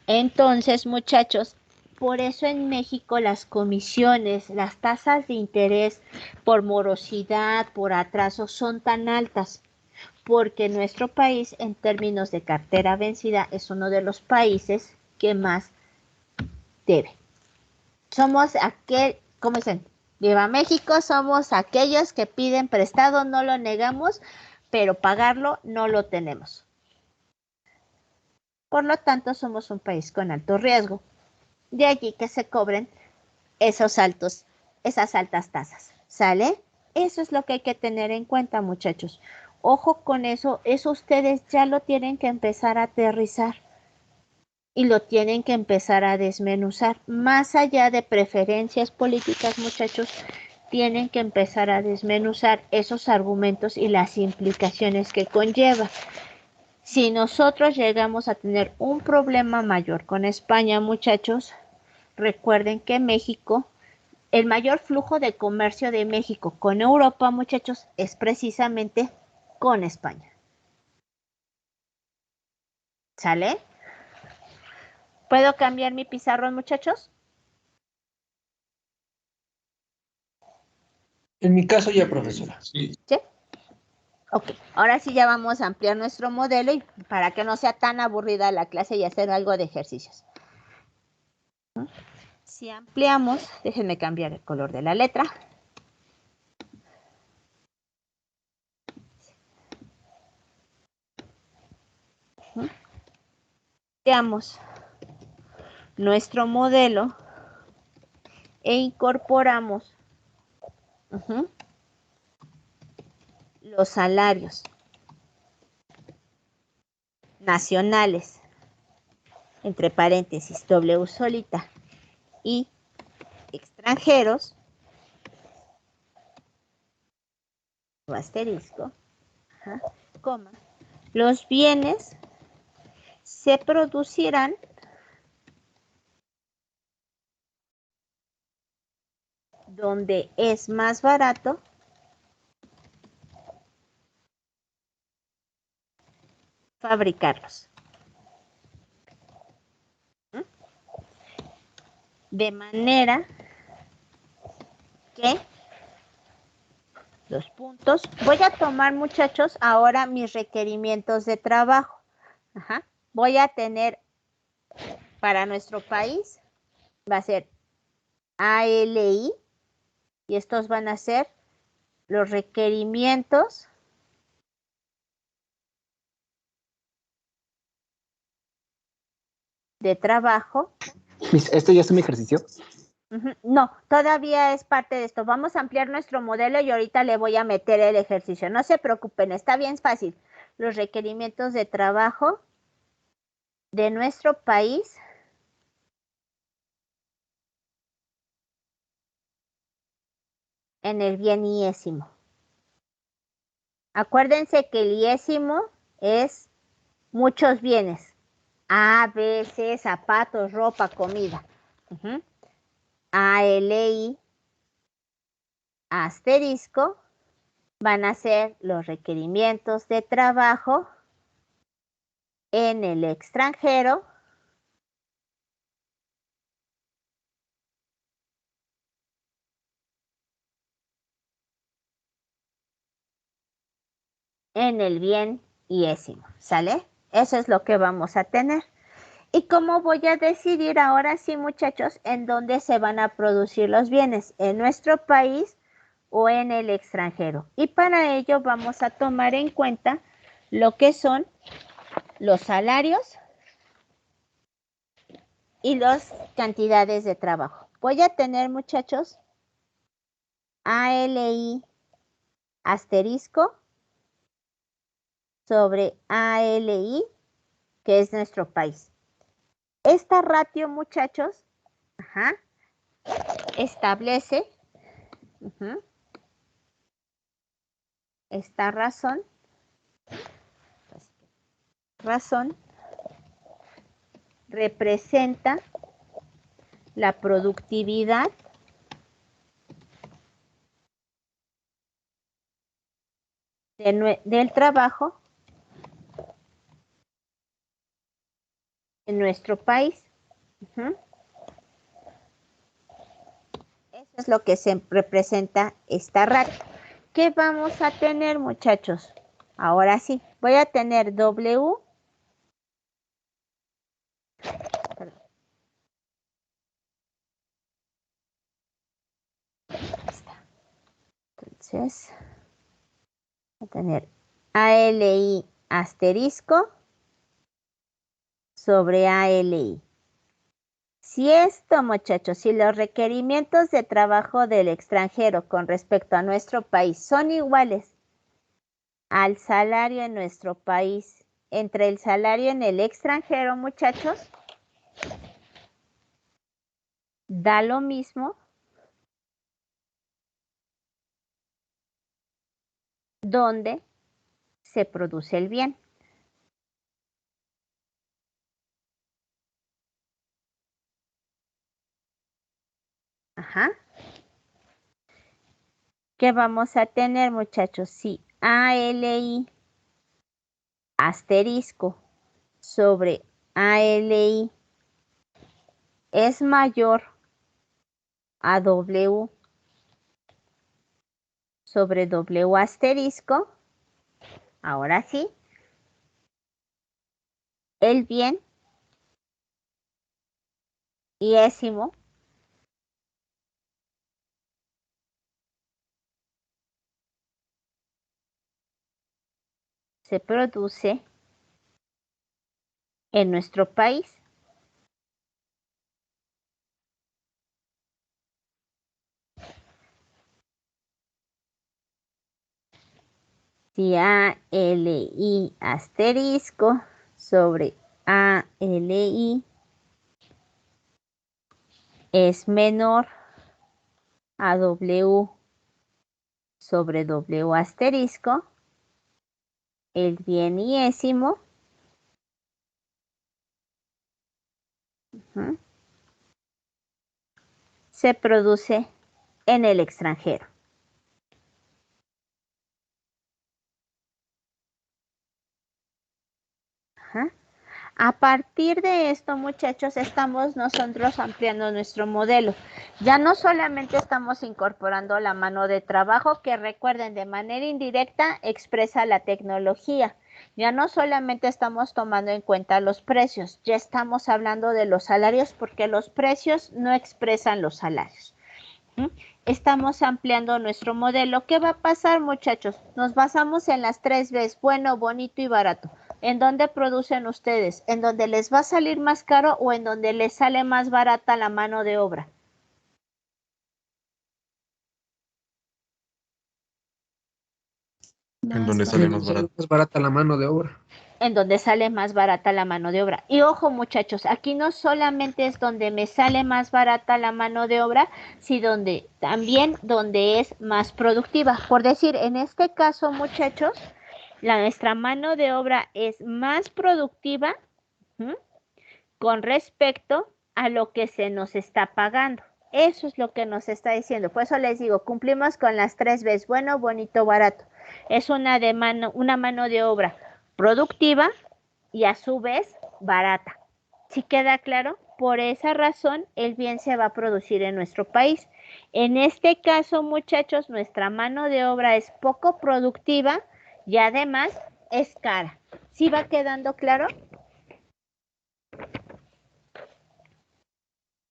Entonces, muchachos, por eso en México las comisiones, las tasas de interés por morosidad, por atraso, son tan altas, porque nuestro país, en términos de cartera vencida, es uno de los países que más debe. Somos ¿cómo dicen? Viva México, somos aquellos que piden prestado, no lo negamos, pero pagarlo no lo tenemos. Por lo tanto, somos un país con alto riesgo. De allí que se cobren esas altas tasas. ¿Sale? Eso es lo que hay que tener en cuenta, muchachos. Ojo con eso. Eso ustedes ya lo tienen que empezar a aterrizar. Y lo tienen que empezar a desmenuzar. Más allá de preferencias políticas, muchachos, tienen que empezar a desmenuzar esos argumentos y las implicaciones que conlleva. Si nosotros llegamos a tener un problema mayor con España, muchachos, recuerden que México, el mayor flujo de comercio de México con Europa, muchachos, es precisamente con España. ¿Sale? ¿Puedo cambiar mi pizarrón, muchachos? En mi caso ya, profesora. Sí. ¿Sí? Ok, ahora sí ya vamos a ampliar nuestro modelo y para que no sea tan aburrida la clase y hacer algo de ejercicios. Si ampliamos, déjenme cambiar el color de la letra. Ampliamos nuestro modelo e incorporamos los salarios nacionales, entre paréntesis, W solita, y extranjeros, asterisco, coma, los bienes se producirán donde es más barato fabricarlos. De manera que los puntos, voy a tomar, muchachos, ahora mis requerimientos de trabajo. Voy a tener para nuestro país, va a ser ALI, y estos van a ser los requerimientos de trabajo. ¿Esto ya es un ejercicio? No, todavía es parte de esto. Vamos a ampliar nuestro modelo y ahorita le voy a meter el ejercicio. No se preocupen, está bien fácil. Los requerimientos de trabajo de nuestro país en el bien iésimo. Acuérdense que el iésimo es muchos bienes. A, B, C, zapatos, ropa, comida. ALI, asterisco, van a ser los requerimientos de trabajo en el extranjero en el bien iésimo, ¿sale? Eso es lo que vamos a tener. ¿Y cómo voy a decidir ahora sí, muchachos, en dónde se van a producir los bienes? ¿En nuestro país o en el extranjero? Y para ello vamos a tomar en cuenta lo que son los salarios y las cantidades de trabajo. Voy a tener, muchachos, ALI asterisco sobre ALI, que es nuestro país. Esta ratio, muchachos, establece esta razón representa la productividad del trabajo en nuestro país. Eso es lo que se representa esta ratio. ¿Qué vamos a tener, muchachos? Ahora sí, voy a tener W. Entonces, voy a tener ALI asterisco sobre ALI. Si esto, muchachos, si los requerimientos de trabajo del extranjero con respecto a nuestro país son iguales al salario en nuestro país, entre el salario en el extranjero, muchachos, da lo mismo donde se produce el bien. Ajá. ¿Qué vamos a tener, muchachos? Si ALI asterisco sobre ALI es mayor a W sobre W asterisco, ahora sí, el bien iésimo se produce en nuestro país. Si ALI asterisco sobre ALI es menor a W sobre W asterisco, el bien iésimo se produce en el extranjero. Ajá. A partir de esto, muchachos, estamos nosotros ampliando nuestro modelo. Ya no solamente estamos incorporando la mano de trabajo, que recuerden, de manera indirecta expresa la tecnología. Ya no solamente estamos tomando en cuenta los precios, ya estamos hablando de los salarios, porque los precios no expresan los salarios. Estamos ampliando nuestro modelo. ¿Qué va a pasar, muchachos? Nos basamos en las 3 Bs, bueno, bonito y barato. ¿En dónde producen ustedes? ¿En donde les va a salir más caro o en donde les sale más barata la mano de obra? En donde sale más barato. Más barata la mano de obra. En donde sale más barata la mano de obra. Y ojo, muchachos, aquí no solamente es donde me sale más barata la mano de obra, sino también donde es más productiva. Por decir, en este caso, muchachos, nuestra mano de obra es más productiva con respecto a lo que se nos está pagando. Eso es lo que nos está diciendo. Por eso les digo, cumplimos con las 3 Bs, bueno, bonito, barato. Es una mano de obra productiva y a su vez barata. ¿Sí queda claro? Por esa razón el bien se va a producir en nuestro país. En este caso, muchachos, nuestra mano de obra es poco productiva y además es cara. ¿Sí va quedando claro?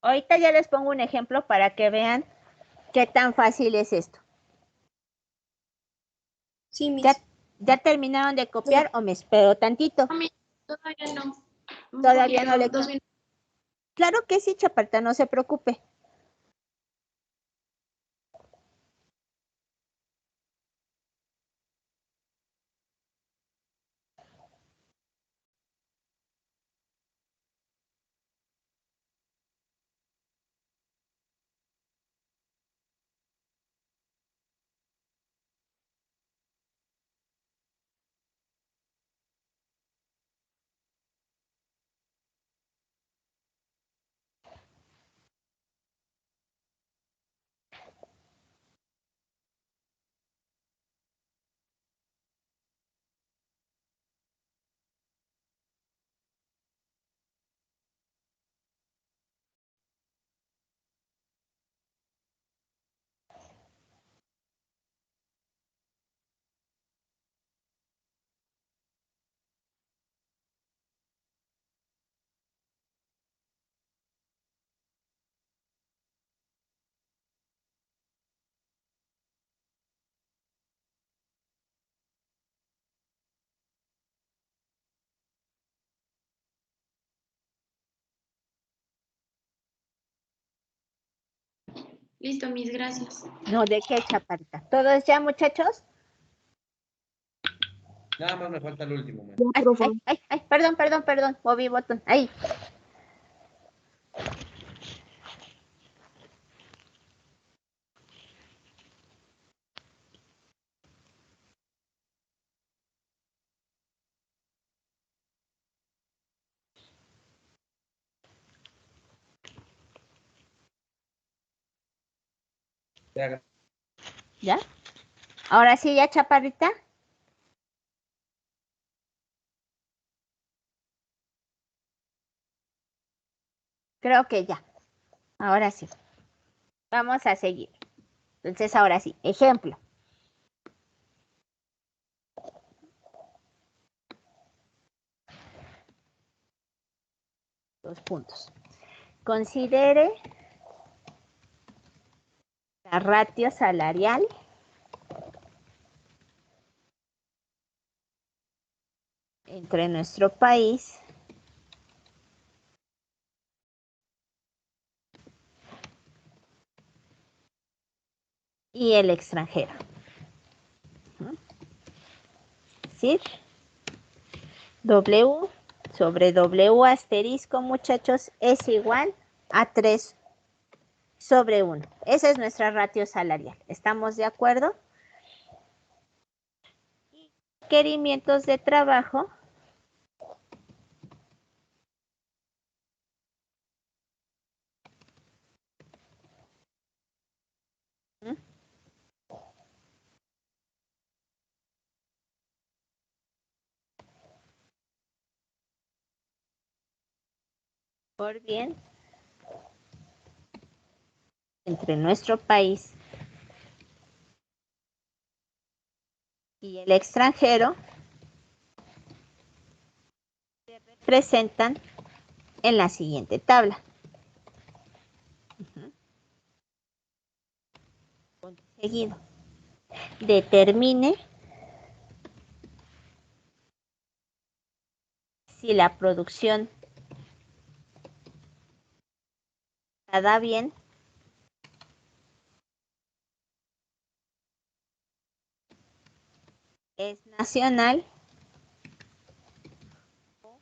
Ahorita ya les pongo un ejemplo para que vean qué tan fácil es esto. Sí, Miss. ¿Ya terminaron de copiar o me espero tantito? Todavía no. Todavía no le... 2 minutos. Claro que sí, Chaparta, no se preocupe. Listo, mis gracias. No, ¿de qué, Chaparrita? ¿Todos ya, muchachos? Nada más me falta el último, maestra. Ya, Ay, profe. perdón, moví botón. Ahí. Ya, ¿Ya? Ahora sí, ya, Chaparrita. Creo que ya. Ahora sí. Vamos a seguir. Entonces, ahora sí. Ejemplo. Dos puntos. Considere la ratio salarial entre nuestro país y el extranjero. Es decir, W sobre W asterisco, muchachos, es igual a 3 sobre 1. Esa es nuestra ratio salarial. ¿Estamos de acuerdo? Requerimientos de trabajo. Por bien entre nuestro país y el extranjero se representan en la siguiente tabla. Seguido. Determine si la producción da bien es nacional o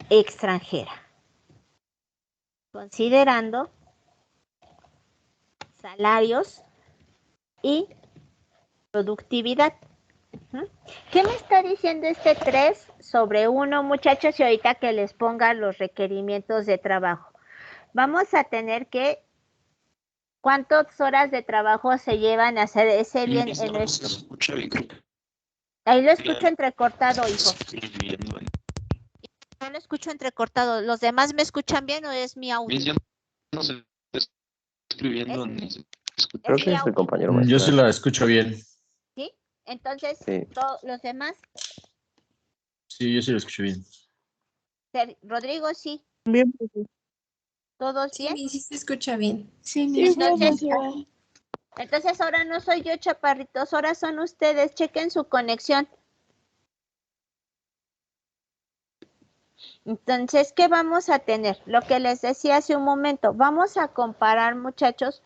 extranjera, considerando salarios y productividad. ¿Qué me está diciendo este 3 sobre 1, muchachos? Y ahorita que les ponga los requerimientos de trabajo. Vamos a tener que, ¿cuántas horas de trabajo se llevan a hacer ese bien en nuestro? Ahí lo escucho entrecortado, hijo. Yo lo escucho entrecortado. ¿Los demás me escuchan bien o es mi audio? No sé, escribiendo ni se escucha. Creo Es que mi es el audio, compañero Yo sí maestro. la escucho bien. ¿sí? Entonces, Sí. los demás, Sí, yo sí la escucho bien. Rodrigo, sí. Bien, profe. ¿Todos Sí, bien? mi, sí se escucha bien. Sí, Entonces, profe. entonces ahora no soy yo, chaparritos, ahora son ustedes. Chequen su conexión. Entonces, ¿qué vamos a tener? Lo que les decía hace un momento. Vamos a comparar, muchachos,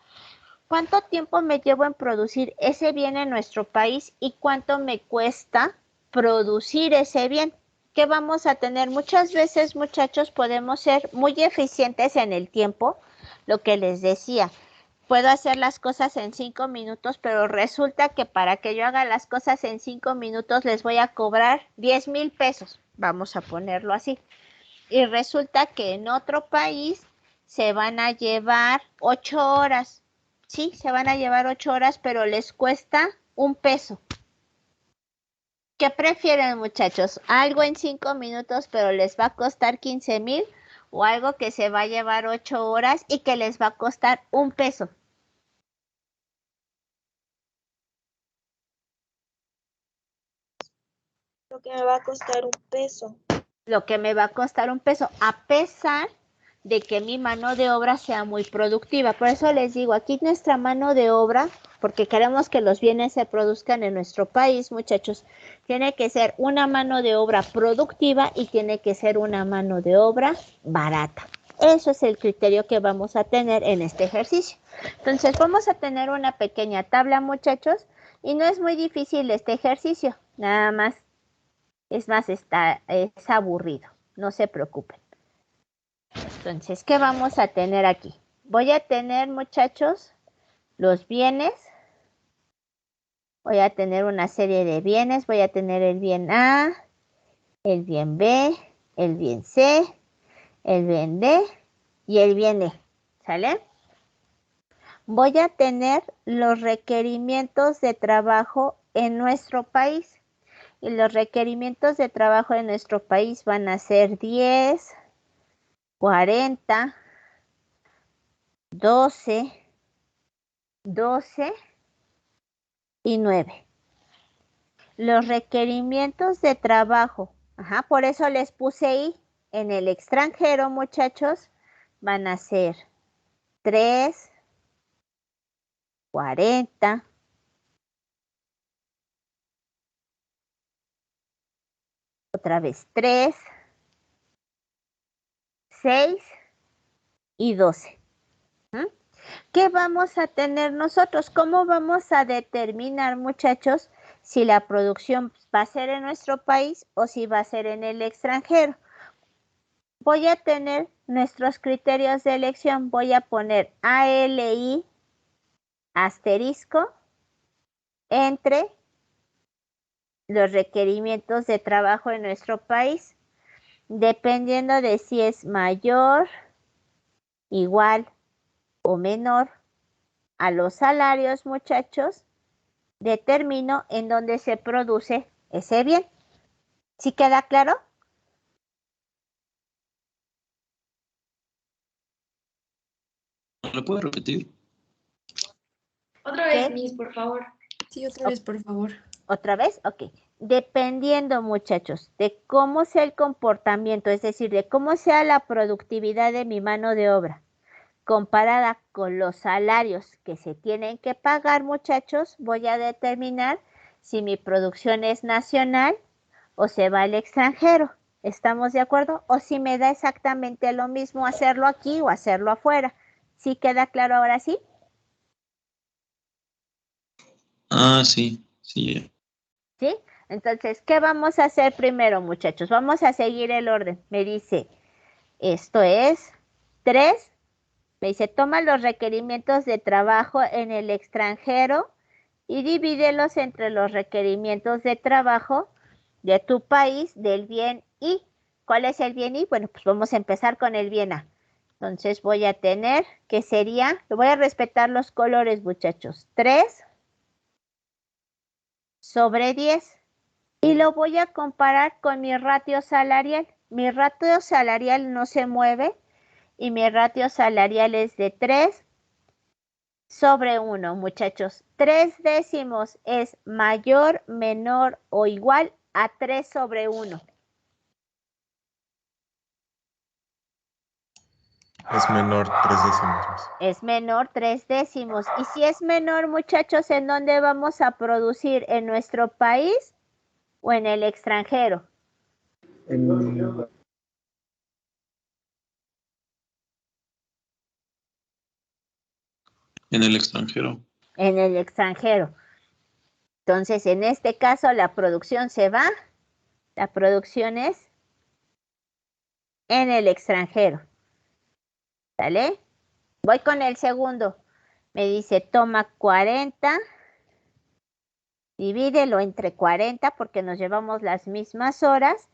cuánto tiempo me llevo en producir ese bien en nuestro país y cuánto me cuesta producir ese bien. ¿Qué vamos a tener? Muchas veces, muchachos, podemos ser muy eficientes en el tiempo. Lo que les decía, puedo hacer las cosas en 5 minutos, pero resulta que para que yo haga las cosas en 5 minutos les voy a cobrar 10,000 pesos. Vamos a ponerlo así. Y resulta que en otro país se van a llevar 8 horas. Sí, se van a llevar 8 horas, pero les cuesta 1 peso. ¿Qué prefieren, muchachos? ¿Algo en 5 minutos, pero les va a costar 15,000? ¿O algo que se va a llevar 8 horas y que les va a costar 1 peso? Lo que me va a costar 1 peso. Lo que me va a costar 1 peso, a pesar de que mi mano de obra sea muy productiva. Por eso les digo, aquí nuestra mano de obra, porque queremos que los bienes se produzcan en nuestro país, muchachos, tiene que ser una mano de obra productiva y tiene que ser una mano de obra barata. Eso es el criterio que vamos a tener en este ejercicio. Entonces vamos a tener una pequeña tabla, muchachos, y no es muy difícil este ejercicio, nada más, es aburrido, no se preocupen. Entonces, ¿qué vamos a tener aquí? Voy a tener, muchachos, los bienes. Voy a tener una serie de bienes. Voy a tener el bien A, el bien B, el bien C, el bien D y el bien E. ¿Sale? Voy a tener los requerimientos de trabajo en nuestro país. Y los requerimientos de trabajo en nuestro país van a ser 10, 40, 12, 12 y 9. Los requerimientos de trabajo, por eso les puse ahí, en el extranjero, muchachos, van a ser 3, 40, 3, 6 y 12. ¿Qué vamos a tener nosotros? ¿Cómo vamos a determinar, muchachos, si la producción va a ser en nuestro país o si va a ser en el extranjero? Voy a tener nuestros criterios de elección. Voy a poner ALI asterisco entre los requerimientos de trabajo en nuestro país, dependiendo de si es mayor, igual o menor a los salarios, muchachos, determino en dónde se produce ese bien. ¿Sí queda claro? ¿Lo puedo repetir? Otra vez, Miss, por favor. Sí, otra vez, por favor. ¿Otra vez? Ok. Dependiendo, muchachos, de cómo sea el comportamiento, es decir, de cómo sea la productividad de mi mano de obra, comparada con los salarios que se tienen que pagar, muchachos, voy a determinar si mi producción es nacional o se va al extranjero. ¿Estamos de acuerdo? O si me da exactamente lo mismo hacerlo aquí o hacerlo afuera. ¿Sí queda claro ahora sí? Ah, sí, sí. ¿Sí? Entonces, ¿qué vamos a hacer primero, muchachos? Vamos a seguir el orden. Me dice, esto es 3. Me dice, toma los requerimientos de trabajo en el extranjero y divídelos entre los requerimientos de trabajo de tu país del bien I. ¿Cuál es el bien I? Bueno, pues vamos a empezar con el bien A. Entonces voy a tener que sería, voy a respetar los colores, muchachos, 3 sobre 10. Y lo voy a comparar con mi ratio salarial. Mi ratio salarial no se mueve y mi ratio salarial es de 3 sobre 1, muchachos. 3 décimos es mayor, menor o igual a 3 sobre 1. Es menor 3 décimos. Es menor 3 décimos. Y si es menor, muchachos, ¿en dónde vamos a producir? ¿En nuestro país o en el extranjero? En el extranjero. En el extranjero. Entonces, en este caso, la producción se va. La producción es en el extranjero. ¿Sale? Voy con el segundo. Me dice, toma 40, divídelo entre 40 porque nos llevamos las mismas horas.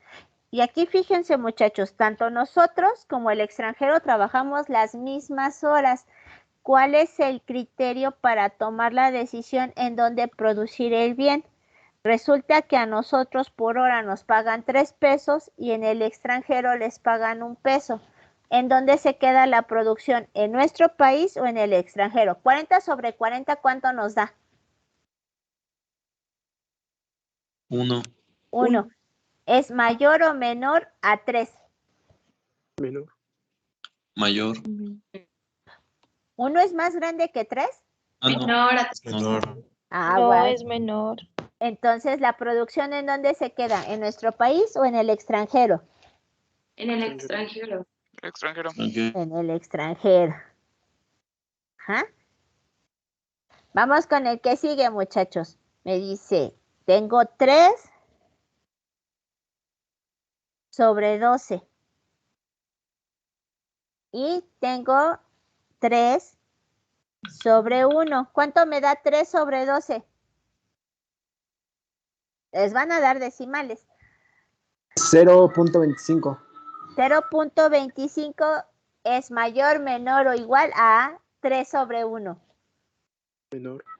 Y aquí fíjense, muchachos, tanto nosotros como el extranjero trabajamos las mismas horas. ¿Cuál es el criterio para tomar la decisión en dónde producir el bien? Resulta que a nosotros por hora nos pagan 3 pesos y en el extranjero les pagan 1 peso. ¿En dónde se queda la producción? ¿En nuestro país o en el extranjero? 40 sobre 40, ¿cuánto nos da? 1. 1. ¿Es mayor o menor a 3? Menor. Mayor. 1 es más grande que 3. Ah, no. Menor. No, bueno. es menor. Entonces, ¿la producción en dónde se queda? ¿En nuestro país o en el extranjero? En el extranjero. Extranjero. En el extranjero. Ajá. Vamos con el que sigue, muchachos. Me dice, tengo 3 sobre 12. Y tengo 3 sobre 1. ¿Cuánto me da 3 sobre 12? Les van a dar decimales. 0.25. 0.25 es mayor, menor o igual a 3 sobre 1.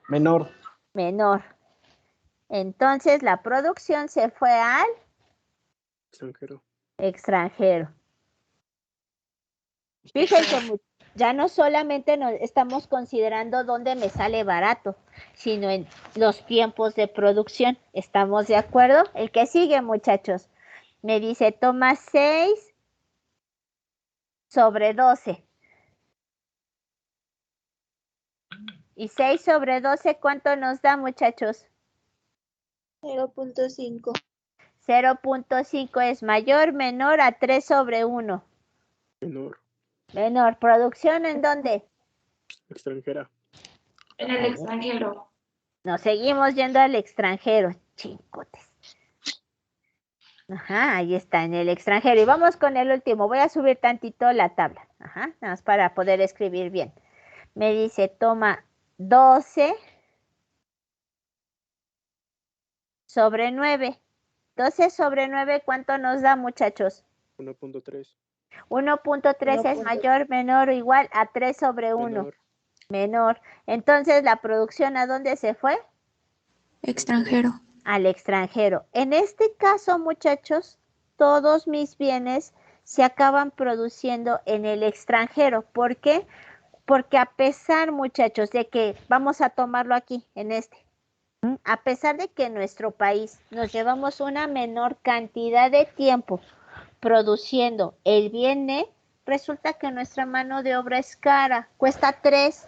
Menor. Menor. Entonces la producción se fue al extranjero. Fíjense, ya no solamente nos estamos considerando dónde me sale barato, sino en los tiempos de producción. ¿Estamos de acuerdo? El que sigue, muchachos. Me dice, toma 6 sobre 12. Y 6 sobre 12, ¿cuánto nos da, muchachos? 0.5. 0.5 es mayor, menor a 3 sobre 1. Menor. ¿Producción en dónde? Extranjera. En el extranjero. Nos seguimos yendo al extranjero, chicotes. Ajá, ahí está, en el extranjero. Y vamos con el último. Voy a subir tantito la tabla. Ajá, nada más para poder escribir bien. Me dice, toma 12 sobre 9. 12 sobre 9, ¿cuánto nos da, muchachos? 1.3. 1.3 es mayor, menor o igual a 3 sobre 1. Menor. Entonces, ¿la producción a dónde se fue? Extranjero. Al extranjero. En este caso, muchachos, todos mis bienes se acaban produciendo en el extranjero. ¿Por qué? Porque a pesar, muchachos, de que, vamos a tomarlo aquí, en este, a pesar de que en nuestro país nos llevamos una menor cantidad de tiempo produciendo el bien, resulta que nuestra mano de obra es cara, cuesta 3,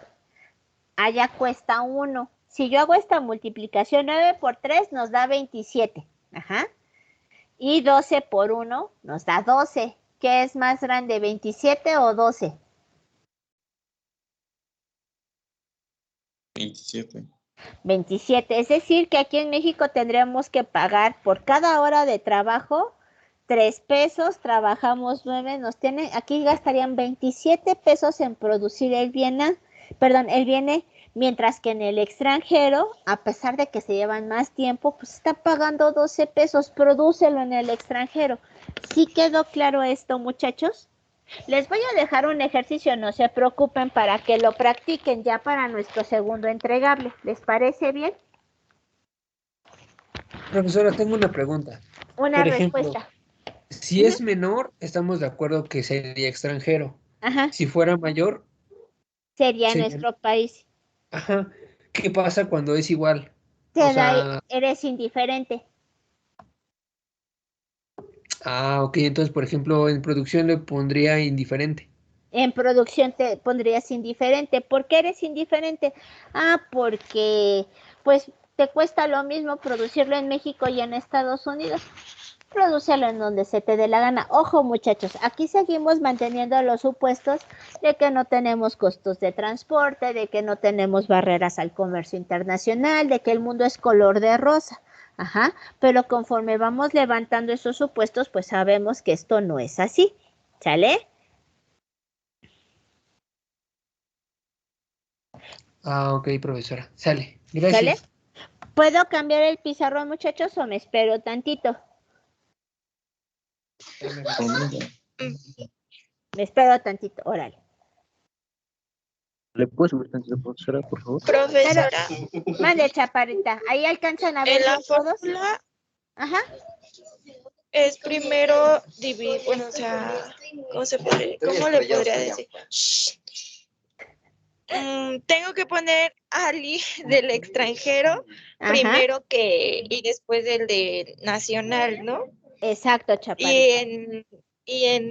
allá cuesta 1. Si yo hago esta multiplicación, 9 por 3 nos da 27. Ajá. Y 12 por 1 nos da 12. ¿Qué es más grande, 27 o 12? 27. 27. Es decir, que aquí en México tendríamos que pagar por cada hora de trabajo 3 pesos, trabajamos 9, aquí gastarían 27 pesos en producir el bien, mientras que en el extranjero, a pesar de que se llevan más tiempo, pues está pagando 12 pesos, prodúcelo en el extranjero. ¿Sí quedó claro esto, muchachos? Les voy a dejar un ejercicio, no se preocupen, para que lo practiquen ya para nuestro segundo entregable. ¿Les parece bien? Profesora, tengo una pregunta. Una Por ejemplo, respuesta. si es menor, estamos de acuerdo que sería extranjero. Ajá. Si fuera mayor, Sería sería... nuestro país. Ajá. ¿Qué pasa cuando es igual? Eres indiferente. Ok, entonces, por ejemplo, en producción le pondría indiferente. En producción te pondrías indiferente. ¿Por qué eres indiferente? Porque pues te cuesta lo mismo producirlo en México y en Estados Unidos. Prodúcelo en donde se te dé la gana. Ojo, muchachos, aquí seguimos manteniendo los supuestos de que no tenemos costos de transporte, de que no tenemos barreras al comercio internacional, de que el mundo es color de rosa. Ajá, pero conforme vamos levantando esos supuestos, pues sabemos que esto no es así. ¿Sale? Ok, profesora. Sale. Gracias. ¿Sale? ¿Puedo cambiar el pizarrón, muchachos, o me espero tantito? Me espero tantito, órale. ¿Le puedo subir tantito, profesora, por favor? Profesora, Mande, chaparrita. ¿Ahí alcanzan a ver en la todos? fórmula Ajá. es primero dividir, bueno, o sea, ¿cómo le podría decir? Tengo que poner Ali del extranjero primero y después del de nacional, ¿no? Exacto, chaparrita. Y en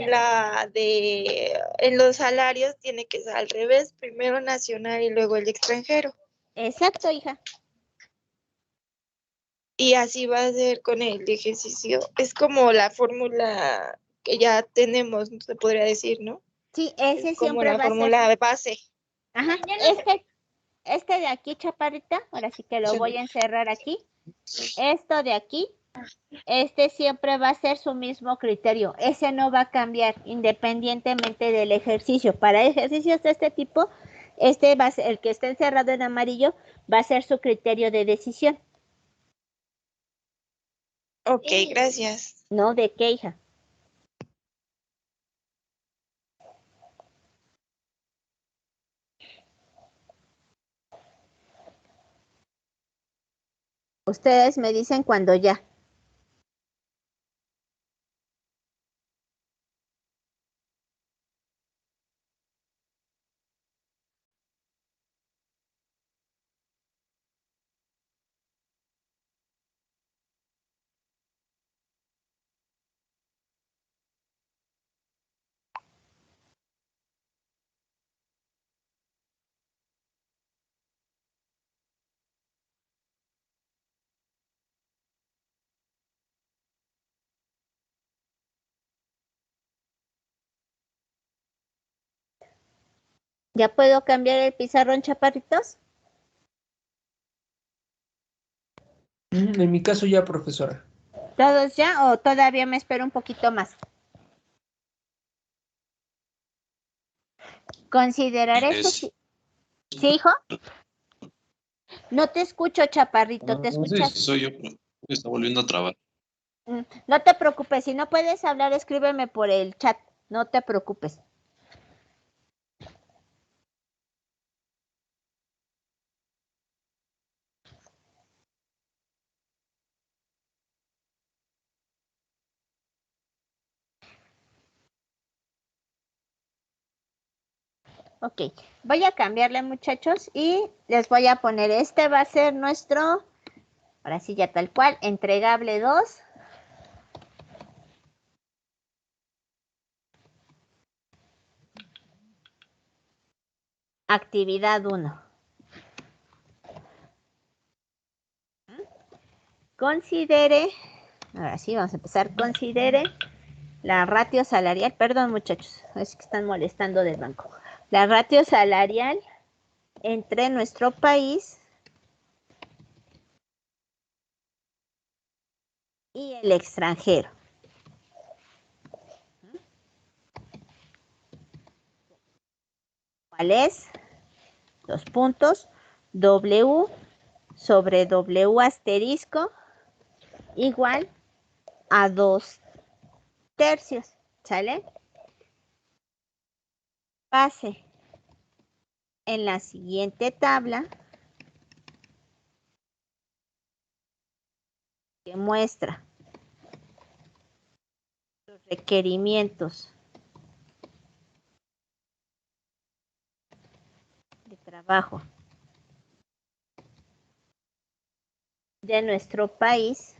los salarios tiene que ser al revés, primero nacional y luego el extranjero. Exacto, hija. Y así va a ser con el ejercicio. Es como la fórmula que ya tenemos, se podría decir, ¿no? Sí, ese Es como siempre la va a ser. fórmula de base. Ajá, este de aquí, chaparrita, ahora sí que lo voy a encerrar aquí. Esto de aquí, este siempre va a ser su mismo criterio. Ese no va a cambiar independientemente del ejercicio. Para ejercicios de este tipo, este va a ser, el que está encerrado en amarillo, va a ser su criterio de decisión. Ok, gracias. No, ¿de qué, hija? Ustedes me dicen cuando ya. ¿Ya puedo cambiar el pizarrón, chaparritos? En mi caso ya, profesora. ¿Todos ya o todavía me espero un poquito más? Consideraré su... ¿Sí, hijo? No te escucho, chaparrito, ¿te No sé escuchas? si soy yo, pero me está volviendo a trabar. No te preocupes, si no puedes hablar, escríbeme por el chat, no te preocupes. Ok, voy a cambiarle, muchachos, y les voy a poner, este va a ser nuestro, ahora sí ya tal cual, entregable 2. Actividad 1. Considere, ahora sí vamos a empezar, considere la ratio salarial, perdón muchachos, es que están molestando del banco. La ratio salarial entre nuestro país y el extranjero. ¿Cuál es? Los puntos W sobre W asterisco igual a 2/3, ¿sale? Base en la siguiente tabla que muestra los requerimientos de trabajo de nuestro país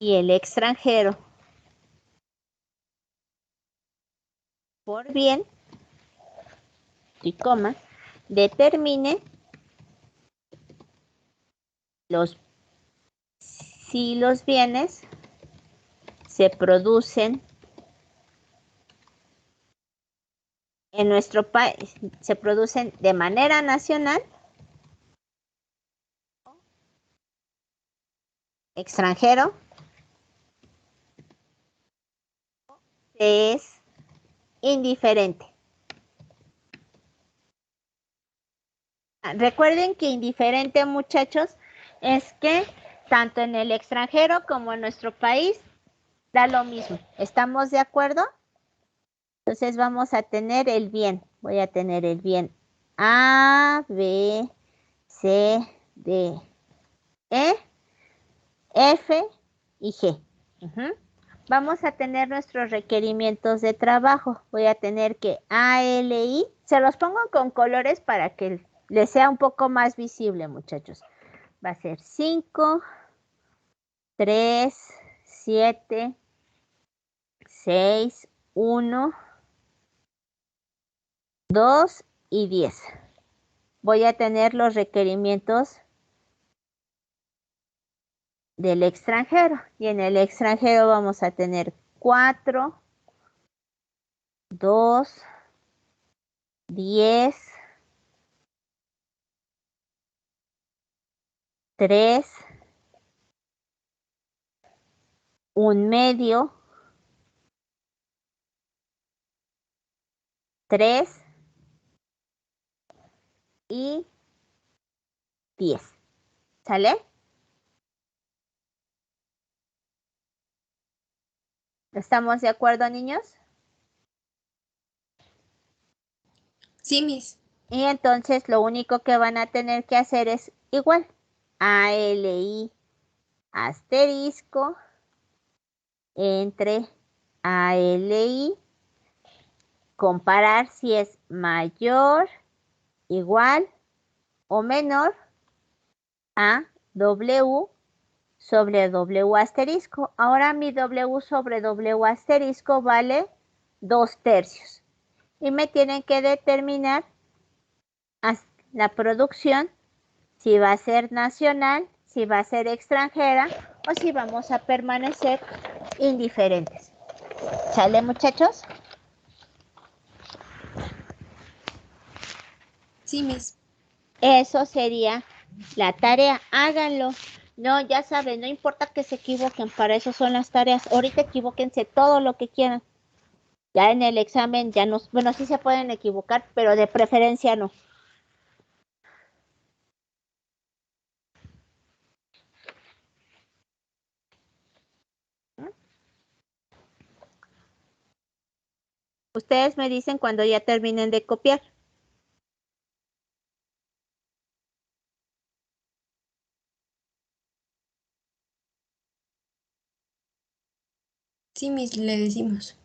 y el extranjero por bien y coma, determine si los bienes se producen en nuestro país, se producen de manera nacional, extranjero, es indiferente. Recuerden que indiferente, muchachos, es que tanto en el extranjero como en nuestro país da lo mismo. ¿Estamos de acuerdo? Entonces vamos a tener el bien. Voy a tener el bien A, B, C, D, E, F y G. Vamos a tener nuestros requerimientos de trabajo. Voy a tener que ALI, se los pongo con colores para que les sea un poco más visible, muchachos. Va a ser 5, 3, 7, 6, 1, 2 y 10. Voy a tener los requerimientos del extranjero. Y en el extranjero vamos a tener 4, 2, 10, 3, 1/2, 3 y 10. ¿Sale? ¿Estamos de acuerdo, niños? Sí, Miss. Y entonces lo único que van a tener que hacer es igual. ALI asterisco entre ALI, comparar si es mayor, igual o menor a W sobre W asterisco. Ahora mi W sobre W asterisco vale 2/3. Y me tienen que determinar la producción, si va a ser nacional, si va a ser extranjera o si vamos a permanecer indiferentes. ¿Sale, muchachos? Sí, Miss. Eso sería la tarea. Háganlo. No, ya saben, no importa que se equivoquen, para eso son las tareas. Ahorita equivóquense todo lo que quieran. Ya en el examen ya no, bueno, sí se pueden equivocar, pero de preferencia no. Ustedes me dicen cuando ya terminen de copiar. Sí, Miss, le decimos.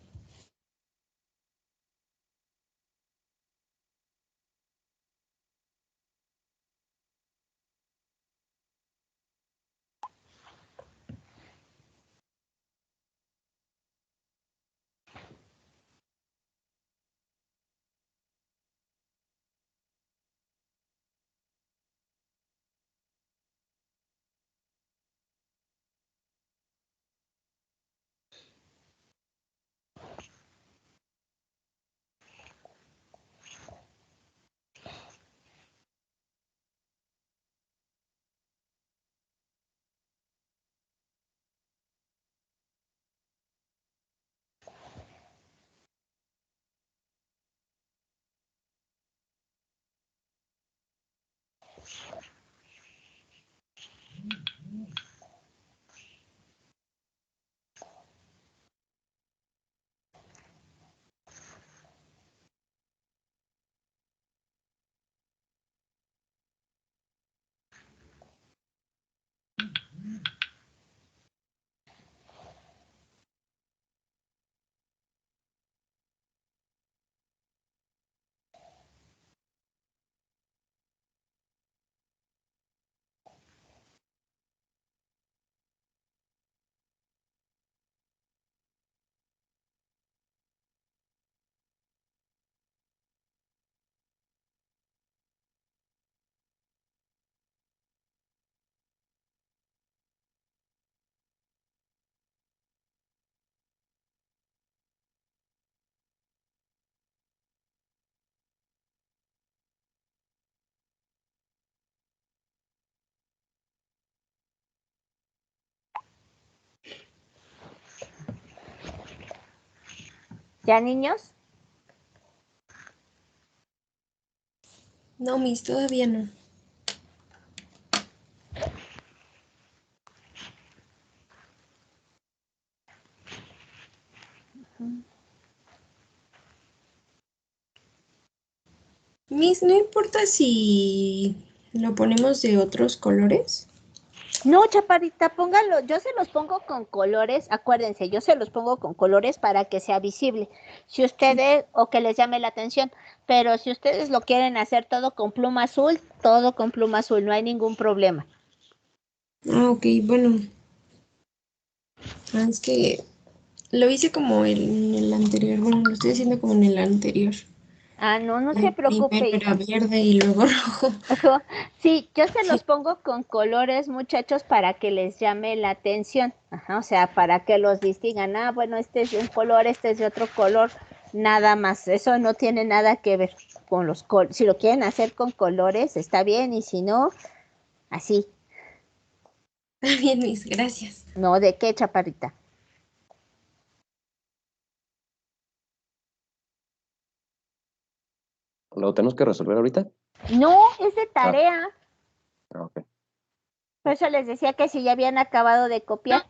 ¿Ya, niños? No, Miss, todavía no. Miss, ¿no importa si lo ponemos de otros colores? No, chaparrita, póngalo. Yo se los pongo con colores. Acuérdense, yo se los pongo con colores para que sea visible. Si ustedes, o que les llame la atención. Pero si ustedes lo quieren hacer todo con pluma azul, todo con pluma azul. No hay ningún problema. Ah, ok, bueno. Es que lo hice como en el anterior. Bueno, lo estoy haciendo como en el anterior. Ah, no, no se preocupe, Primero era hija. verde y luego rojo. Ojo. Sí, yo se los pongo con colores, muchachos, para que les llame la atención. Ajá, o sea, para que los distingan. Ah, bueno, este es de un color, este es de otro color. Nada más. Eso no tiene nada que ver con los colores. Si lo quieren hacer con colores, está bien. Y si no, así. Está bien, Miss, gracias. No, ¿de qué, chaparrita? ¿Lo tenemos que resolver ahorita? No, es de tarea. Ok. Por eso les decía que si ya habían acabado de copiar.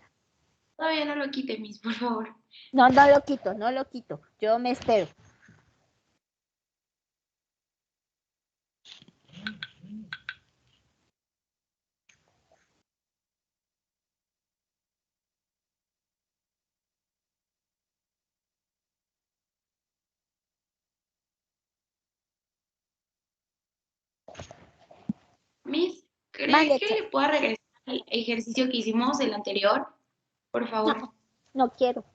Todavía no lo quite, Miss, por favor. No, no lo quito, no lo quito. Yo me espero. Miss, ¿cree Mande, que le pueda regresar al ejercicio que hicimos, el anterior? Por favor. No, no quiero.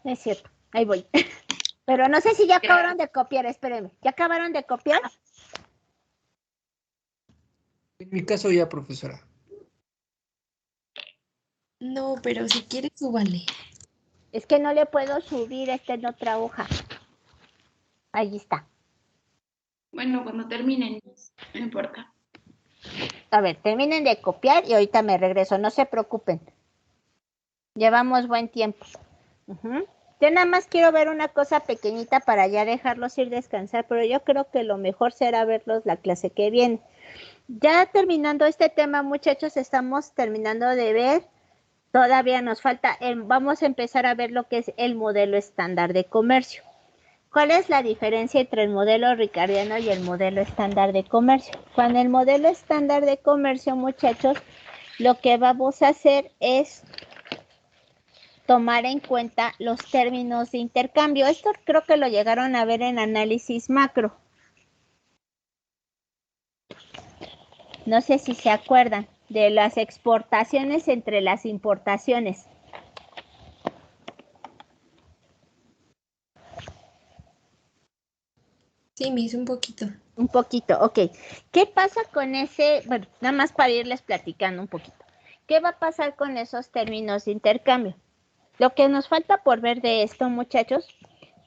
No es cierto. Ahí voy. Pero no sé si ya acabaron de copiar, espérenme. ¿Ya acabaron de copiar? En mi caso ya, profesora. No, pero si quieres, súbale. Es que no le puedo subir en otra hoja. Ahí está. Bueno, cuando terminen, Miss, no importa. A ver, terminen de copiar y ahorita me regreso. No se preocupen. Llevamos buen tiempo. Yo nada más quiero ver una cosa pequeñita para ya dejarlos ir descansar, pero yo creo que lo mejor será verlos la clase que viene. Ya terminando este tema, muchachos, estamos terminando de ver. Todavía nos falta, vamos a empezar a ver lo que es el modelo estándar de comercio. ¿Cuál es la diferencia entre el modelo ricardiano y el modelo estándar de comercio? Con el modelo estándar de comercio, muchachos, lo que vamos a hacer es tomar en cuenta los términos de intercambio. Esto creo que lo llegaron a ver en análisis macro. No sé si se acuerdan de las exportaciones entre las importaciones. Sí, Miss, un poquito. Un poquito, ok. ¿Qué pasa con ese? Bueno, nada más para irles platicando un poquito. ¿Qué va a pasar con esos términos de intercambio? Lo que nos falta por ver de esto, muchachos,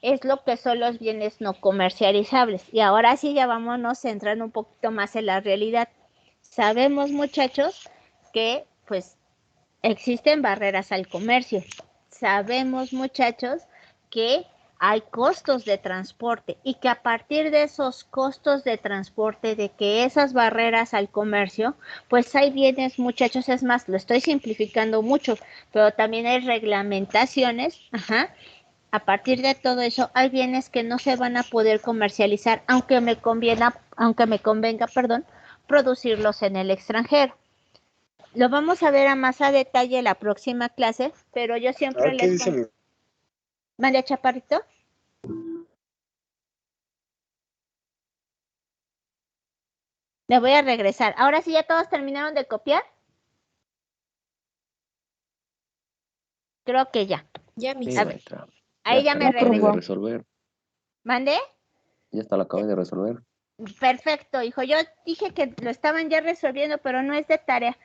es lo que son los bienes no comercializables. Y ahora sí ya vámonos centrando un poquito más en la realidad. Sabemos, muchachos, que pues existen barreras al comercio. Sabemos, muchachos, que hay costos de transporte y que a partir de esos costos de transporte, de que esas barreras al comercio, pues hay bienes, muchachos, es más, lo estoy simplificando mucho, pero también hay reglamentaciones, a partir de todo eso, hay bienes que no se van a poder comercializar, aunque me convenga, producirlos en el extranjero. Lo vamos a ver a más a detalle la próxima clase, pero yo siempre ¿qué les dice pongo... mi? ¿Mande, chaparrito? Le voy a regresar. Ahora sí, ¿ya todos terminaron de copiar? Creo que ya. Ya, Miss. Sí, A ver, maestra. ahí ya hasta me lo acabé de regresó. resolver. ¿Mande? Ya hasta lo acabé de resolver. Perfecto, hijo. Yo dije que lo estaban ya resolviendo, pero no es de tarea.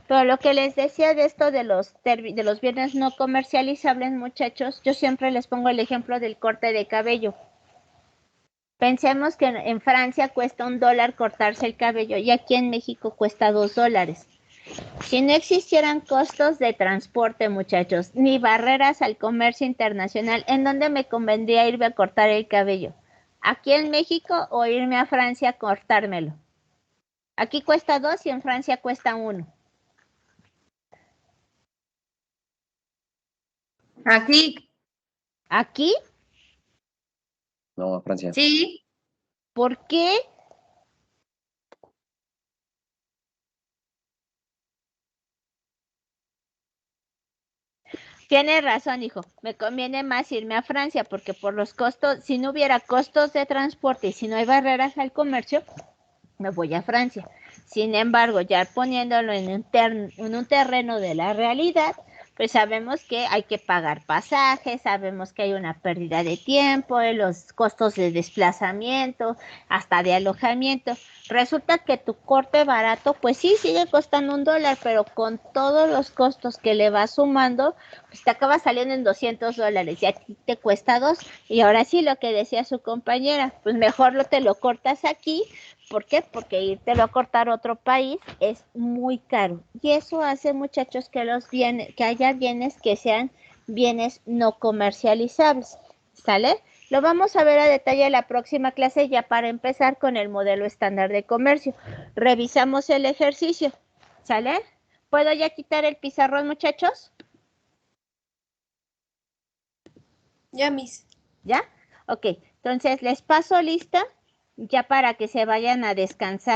Pero lo que les decía de esto de los bienes no comercializables, muchachos, yo siempre les pongo el ejemplo del corte de cabello. Pensemos que en Francia cuesta $1 cortarse el cabello y aquí en México cuesta $2. Si no existieran costos de transporte, muchachos, ni barreras al comercio internacional, ¿en dónde me convendría irme a cortar el cabello? ¿Aquí en México o irme a Francia a cortármelo? Aquí cuesta 2 y en Francia cuesta 1. Aquí. ¿Aquí? No, a Francia. Sí. ¿Por qué? Tienes razón, hijo. Me conviene más irme a Francia porque por los costos, si no hubiera costos de transporte y si no hay barreras al comercio, me voy a Francia. Sin embargo, ya poniéndolo en un terreno de la realidad, pues sabemos que hay que pagar pasajes, sabemos que hay una pérdida de tiempo, los costos de desplazamiento, hasta de alojamiento. Resulta que tu corte barato, pues sí, sigue costando $1, pero con todos los costos que le vas sumando, pues te acaba saliendo en $200 y a ti te cuesta 2. Y ahora sí, lo que decía su compañera, pues mejor te lo cortas aquí. ¿Por qué? Porque írtelo a cortar a otro país es muy caro. Y eso hace, muchachos, que haya bienes que sean bienes no comercializables. ¿Sale? Lo vamos a ver a detalle en la próxima clase, ya para empezar con el modelo estándar de comercio. Revisamos el ejercicio. ¿Sale? ¿Puedo ya quitar el pizarrón, muchachos? Ya, Miss. ¿Ya? Ok, entonces les paso lista ya para que se vayan a descansar.